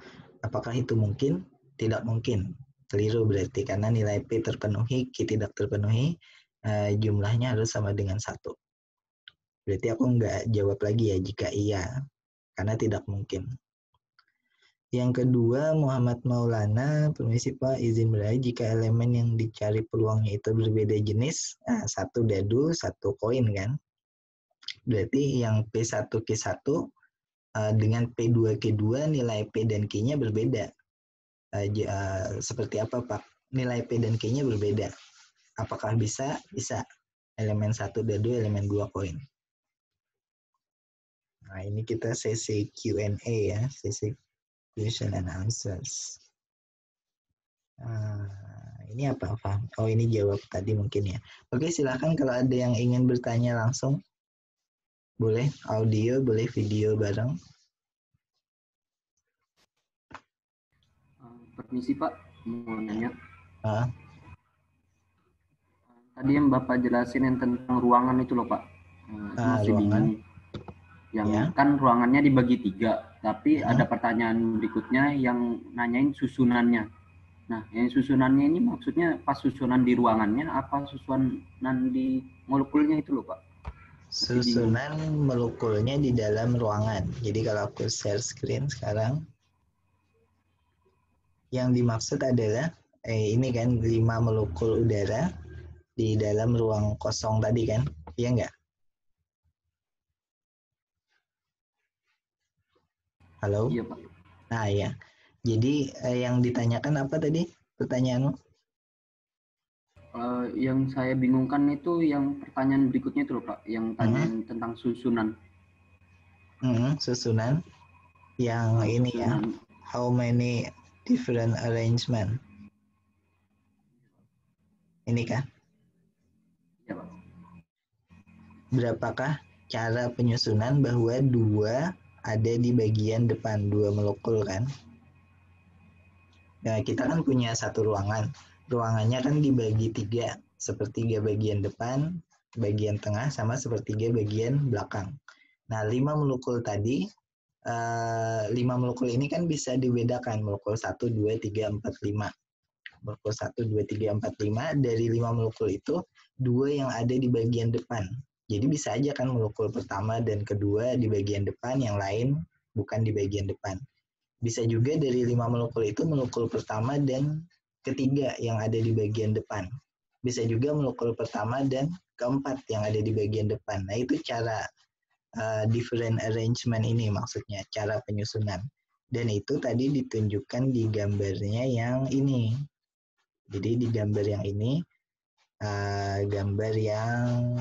apakah itu mungkin? Tidak mungkin. Keliru berarti, karena nilai P terpenuhi, Q tidak terpenuhi, jumlahnya harus sama dengan 1. Berarti aku nggak jawab lagi ya jika iya, karena tidak mungkin. Yang kedua, Muhammad Maulana, permisi Pak, izin bertanya, jika elemen yang dicari peluangnya itu berbeda jenis, satu dadu, satu koin kan? Berarti yang P1 Q1 dengan P2 Q2 nilai P dan Q-nya berbeda. seperti apa Pak? Nilai P dan Q-nya berbeda. Apakah bisa? Bisa. Elemen 1 dadu, elemen 2 koin. Nah, ini kita sesi Q&A ya, sesi question and answers. Ini apa, Pak? Oh, ini jawab tadi mungkin ya. Oke, silakan kalau ada yang ingin bertanya langsung. Boleh audio, boleh video bareng. Permisi Pak, mau nanya. Ah. Tadi yang Bapak jelasin yang tentang ruangan itu loh Pak. Masih Ruangan. bingung. Yang kan ruangannya dibagi 3, tapi ada pertanyaan berikutnya yang nanyain susunannya. Nah, yang susunannya ini maksudnya pas susunan di ruangannya apa susunan di molekulnya itu loh Pak? Susunan molekulnya di dalam ruangan. Jadi kalau aku share screen sekarang, yang dimaksud adalah ini kan 5 molekul udara di dalam ruang kosong tadi kan, iya nggak? Halo? Iya Pak. Nah ya, jadi yang ditanyakan apa tadi pertanyaanmu? Yang saya bingungkan itu yang pertanyaan berikutnya itu loh Pak, yang tanyain tentang susunan. Susunan yang ini ya, how many different arrangement? Ini kah? Ya Pak. Berapakah cara penyusunan bahwa 2 ada di bagian depan, 2 molekul kan? Nah, kita kan punya satu ruangan. Ruangannya kan dibagi 3, sepertiga bagian depan, bagian tengah, sama sepertiga bagian belakang. Nah, 5 molekul tadi, 5 molekul ini kan bisa dibedakan, molekul 1, 2, 3, 4, 5. Molekul 1, 2, 3, 4, 5, dari 5 molekul itu, 2 yang ada di bagian depan. Jadi bisa aja kan molekul pertama dan kedua di bagian depan, yang lain bukan di bagian depan. Bisa juga dari 5 molekul itu molekul pertama dan ketiga yang ada di bagian depan. Bisa juga molekul pertama dan keempat yang ada di bagian depan. Nah, itu cara different arrangement ini maksudnya, cara penyusunan. Dan itu tadi ditunjukkan di gambarnya yang ini. Jadi di gambar yang ini, gambar yang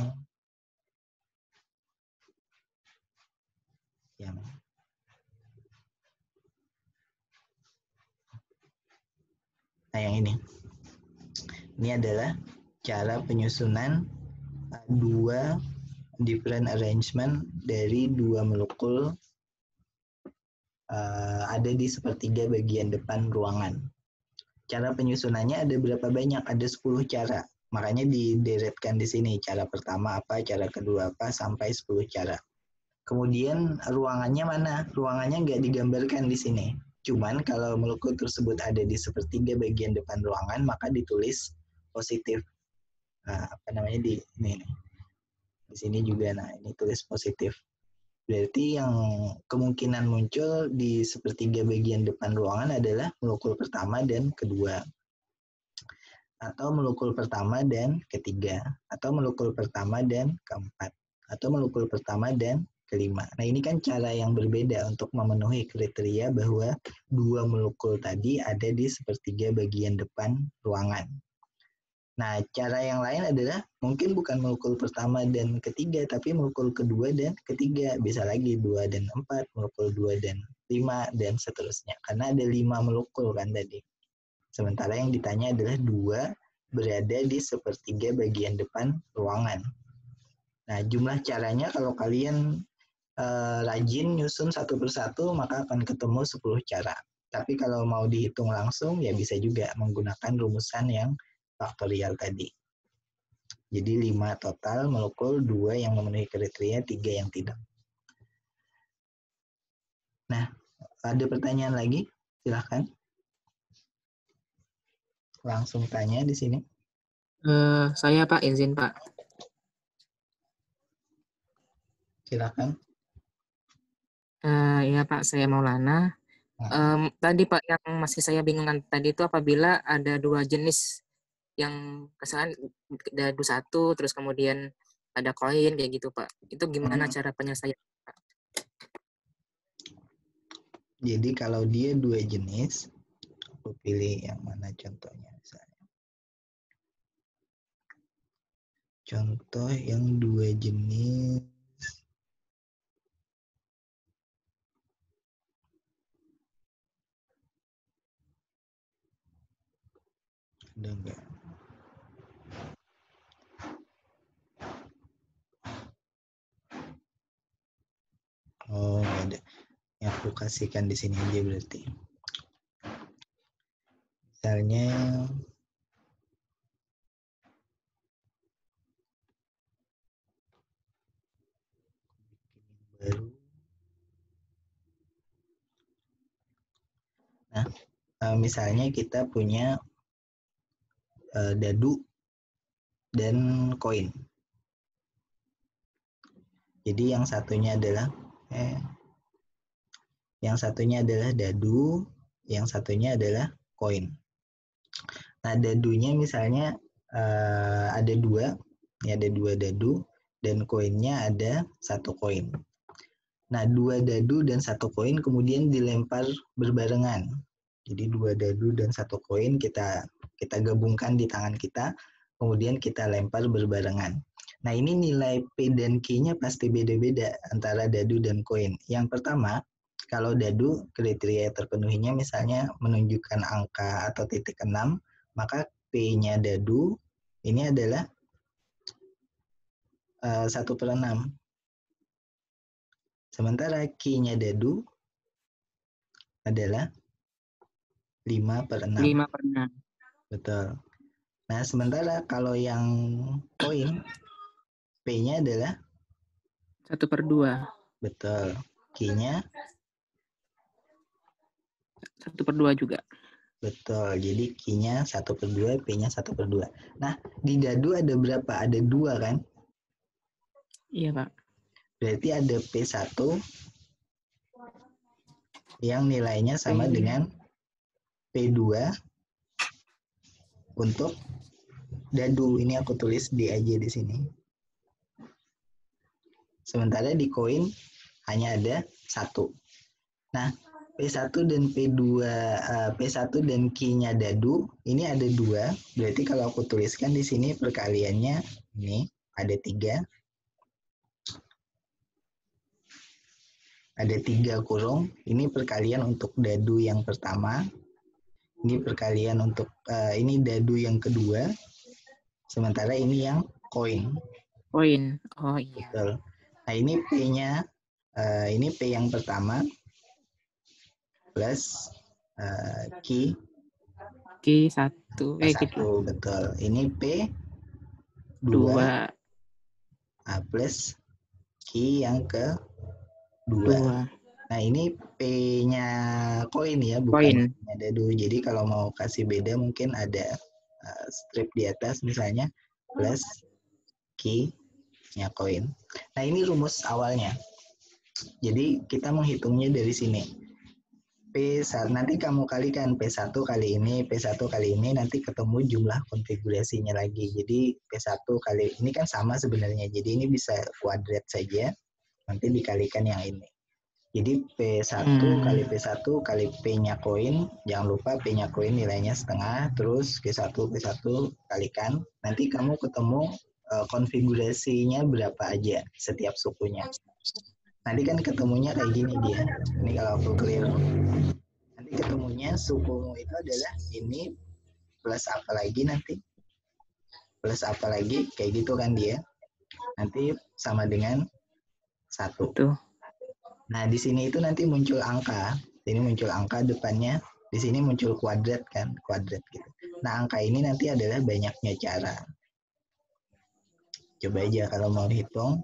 nah yang ini. Ini adalah cara penyusunan 2 different arrangement dari 2 molekul ada di sepertiga bagian depan ruangan. Cara penyusunannya ada berapa banyak? Ada 10 cara. Makanya dideretkan di sini. Cara pertama apa, cara kedua apa, sampai 10 cara. Kemudian ruangannya mana? Ruangannya nggak digambarkan di sini. Cuman kalau molekul tersebut ada di sepertiga bagian depan ruangan, maka ditulis positif. Apa namanya di ini. Di sini juga, nah ini tulis positif. Berarti yang kemungkinan muncul di sepertiga bagian depan ruangan adalah molekul pertama dan kedua. Atau molekul pertama dan ketiga. Atau molekul pertama dan keempat. Atau molekul pertama dan kelima. Nah, ini kan cara yang berbeda untuk memenuhi kriteria bahwa 2 molekul tadi ada di sepertiga bagian depan ruangan. Nah, cara yang lain adalah mungkin bukan molekul pertama dan ketiga, tapi molekul kedua dan ketiga. Bisa lagi 2 dan 4, molekul 2 dan 5, dan seterusnya. Karena ada 5 molekul kan tadi. Sementara yang ditanya adalah 2 berada di sepertiga bagian depan ruangan. Nah, jumlah caranya kalau kalian rajin nyusun satu persatu, maka akan ketemu 10 cara. Tapi kalau mau dihitung langsung, ya bisa juga menggunakan rumusan yang faktorial tadi. Jadi 5 total molekul, 2 yang memenuhi kriteria, 3 yang tidak. Nah, ada pertanyaan lagi? Silahkan. Langsung tanya di sini. Saya Pak, izin Pak. Silakan. Ya Pak, saya Maulana. Tadi Pak yang masih saya bingungkan tadi itu apabila ada 2 jenis yang kesalahan dadu 1 terus kemudian ada koin kayak gitu Pak. Itu gimana cara penyelesaian Pak? Jadi kalau dia 2 jenis, Aku pilih yang mana contohnya misalnya. Contoh yang 2 jenis. Ada enggak? Oh, enggak ada. Yang aku kasihkan di sini aja berarti. Misalnya baru. Nah, misalnya kita punya dadu dan koin. Jadi yang satunya adalah dadu, yang satunya adalah koin. Nah, dadunya misalnya ada 2, ya ada 2 dadu dan koinnya ada 1 koin. Nah, 2 dadu dan 1 koin kemudian dilempar berbarengan. Jadi 2 dadu dan 1 koin kita gabungkan di tangan kita, kemudian kita lempar berbarengan. Nah, ini nilai P dan Q-nya pasti beda-beda antara dadu dan koin. Yang pertama, kalau dadu kriteria terpenuhinya misalnya menunjukkan angka atau titik 6, maka P-nya dadu ini adalah 1/6. Sementara Q-nya dadu adalah 5/6. 5/6. Betul. Nah, sementara kalau yang koin, P-nya adalah 1/2. betul. Q-nya 1/2 juga. betul. Jadi Q-nya 1/2, P-nya 1/2. Nah, di dadu ada berapa? Ada 2 kan? Iya, Pak. Berarti ada P1 yang nilainya sama dengan P2 untuk dadu. Ini aku tulis D aja di sini. Sementara di koin hanya ada 1. Nah, P1 dan P1 dan Q-nya dadu ini ada 2. Berarti kalau aku tuliskan di sini perkaliannya ini ada 3. Ada 3 kurung. Ini perkalian untuk dadu yang pertama. Ini perkalian untuk ini dadu yang kedua. Sementara ini yang koin. Koin. Oh iya. Betul. Nah, ini P-nya ini P yang pertama plus Q 1. Q1, betul. Ini P2 plus Q yang ke-2. Nah, ini P-nya koin ya, bukan P-nya dadu. Jadi kalau mau kasih beda mungkin ada strip di atas misalnya plus Q-nya koin. Nah, ini rumus awalnya. Jadi kita menghitungnya dari sini. P1, nanti kamu kalikan P1 kali ini, P1 kali ini, nanti ketemu jumlah konfigurasinya lagi. Jadi P1 kali ini kan sama sebenarnya. Jadi ini bisa kuadrat saja, nanti dikalikan yang ini. Jadi P1 kali P1 kali P-nya koin, jangan lupa P-nya koin nilainya setengah, terus P1 kalikan, nanti kamu ketemu konfigurasinya berapa aja setiap sukunya. Nanti kan ketemunya kayak gini dia. Ini kalau aku clear. Nanti ketemunya sukumu itu adalah ini plus apa lagi nanti. Plus apa lagi, kayak gitu kan dia. Nanti sama dengan 1. Nah, di sini itu nanti muncul angka. Ini muncul angka depannya. Di sini muncul kuadrat kan, kuadrat gitu. Nah, angka ini nanti adalah banyaknya cara. Coba aja kalau mau dihitung.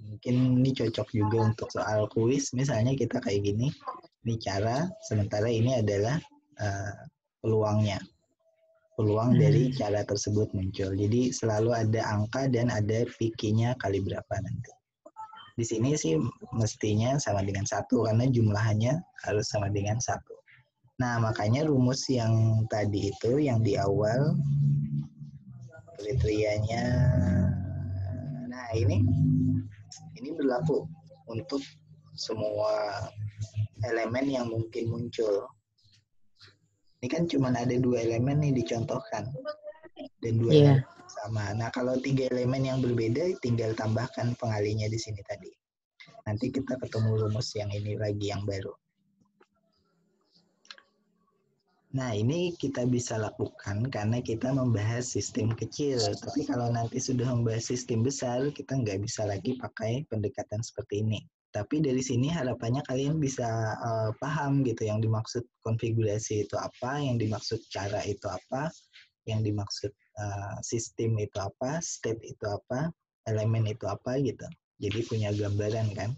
Mungkin ini cocok juga untuk soal kuis. Misalnya kita kayak gini. Ini cara, sementara ini adalah peluangnya. Peluang dari cara tersebut muncul. Jadi selalu ada angka dan ada PQ-nya kali berapa nanti. Di sini sih mestinya sama dengan 1 karena jumlahnya harus sama dengan 1. Nah, makanya rumus yang tadi itu yang di awal kriterianya. Nah, ini berlaku untuk semua elemen yang mungkin muncul. Ini kan cuma ada 2 elemen nih dicontohkan. Dan 2 Iya. elemen sama. Nah, kalau 3 elemen yang berbeda, tinggal tambahkan pengalinya di sini tadi. Nanti kita ketemu rumus yang ini lagi, yang baru. Nah, ini kita bisa lakukan karena kita membahas sistem kecil. Tapi kalau nanti sudah membahas sistem besar, kita nggak bisa lagi pakai pendekatan seperti ini. Tapi dari sini harapannya kalian bisa paham gitu yang dimaksud konfigurasi itu apa, yang dimaksud cara itu apa, yang dimaksud sistem itu apa, state itu apa, elemen itu apa gitu. Jadi punya gambaran kan.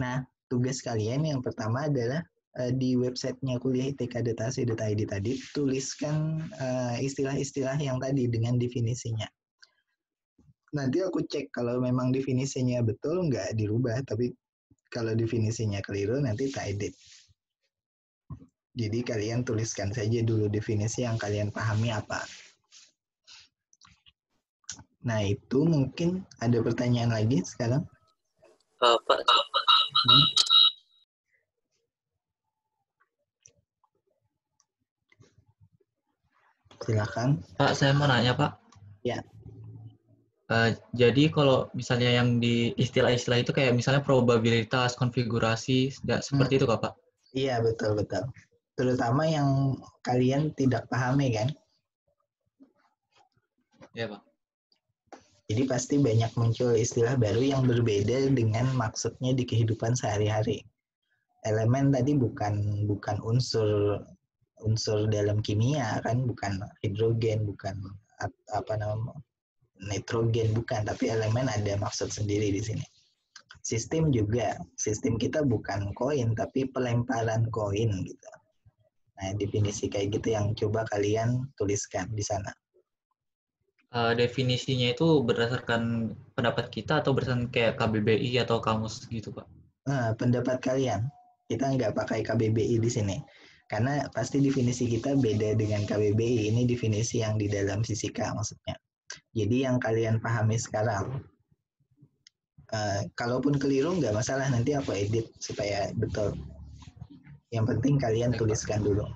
Nah, tugas kalian yang pertama adalah di websitenya kuliah ITK.ac.id tadi, tuliskan istilah-istilah yang tadi dengan definisinya. Nanti aku cek kalau memang definisinya betul, nggak dirubah. Tapi kalau definisinya keliru, nanti tak edit. Jadi kalian tuliskan saja dulu definisi yang kalian pahami apa. Nah, itu mungkin ada pertanyaan lagi sekarang? Pak. Silakan. Pak, saya mau nanya, Pak. Ya. Jadi kalau misalnya yang di istilah-istilah itu kayak misalnya probabilitas, konfigurasi, seperti itu, Pak? Iya, betul-betul. Terutama yang kalian tidak pahami, kan? Iya, Pak. Jadi pasti banyak muncul istilah baru yang berbeda dengan maksudnya di kehidupan sehari-hari. Elemen tadi bukan unsur dalam kimia kan, bukan hidrogen, bukan nitrogen, bukan, tapi elemen ada maksud sendiri di sini. Sistem juga, sistem kita bukan koin tapi pelemparan koin gitu. Nah, definisi kayak gitu yang coba kalian tuliskan di sana. Definisinya itu berdasarkan pendapat kita atau berdasarkan kayak KBBI atau kamus gitu, Pak? Pendapat kalian. Kita nggak pakai KBBI di sini. Karena pasti definisi kita beda dengan KBBI. Ini definisi yang di dalam fisika maksudnya. Jadi yang kalian pahami sekarang, kalaupun keliru nggak masalah, nanti aku edit supaya betul. Yang penting kalian tuliskan dulu.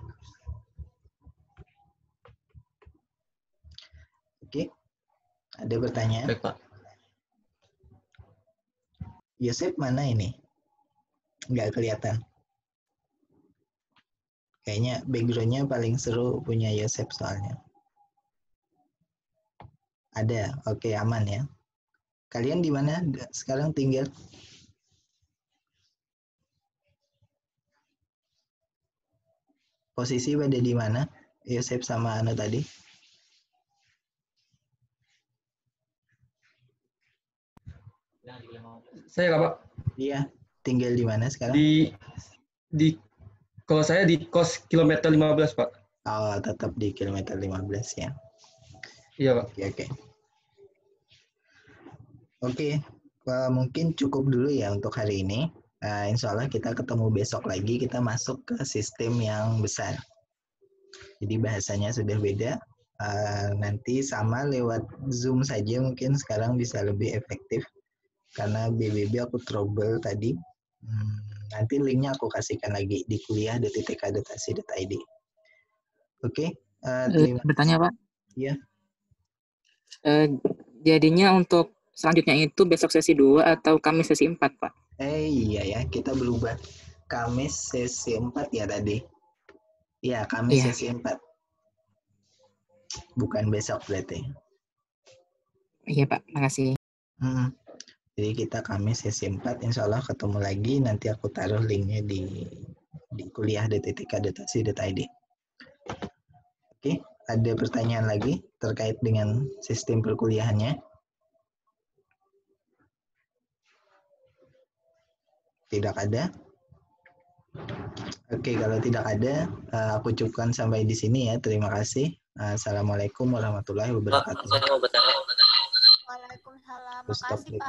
Oke, ada pertanyaan? Baik, Pak. Yosep mana ini? Nggak kelihatan. Kayaknya background-nya paling seru punya Yosep soalnya. Ada, oke, aman ya. Kalian di mana sekarang tinggal? Posisi pada di mana? Yosep sama Anu tadi? Saya, Pak. Iya, tinggal di mana sekarang? Kalau saya di kos kilometer 15, Pak. Oh, tetap di kilometer 15 ya. Iya, Pak. Oke. Oke, mungkin cukup dulu ya untuk hari ini. Insya Allah kita ketemu besok lagi, kita masuk ke sistem yang besar. Jadi bahasanya sudah beda. Nanti sama lewat Zoom saja mungkin sekarang bisa lebih efektif. Karena BBB aku trouble tadi. Nanti linknya aku kasihkan lagi di kuliah.itk.ac.id. Oke. Bertanya, Pak? Iya. Jadinya untuk selanjutnya itu besok sesi 2 atau Kamis sesi 4, Pak? Iya ya, kita berubah. Kamis sesi 4 ya tadi. Iya, Kamis sesi 4. Bukan besok berarti. Iya, Pak. Makasih. Jadi kita Kamis sesi 4, insya Allah ketemu lagi. Nanti aku taruh linknya di kuliah.itk.ac.id. Oke, ada pertanyaan lagi terkait dengan sistem perkuliahannya? Tidak ada? Oke, kalau tidak ada, aku cukupkan sampai di sini ya. Terima kasih. Assalamualaikum warahmatullahi wabarakatuh. Pak, saya mau bertanya. Waalaikumsalam. Makasih, Pak.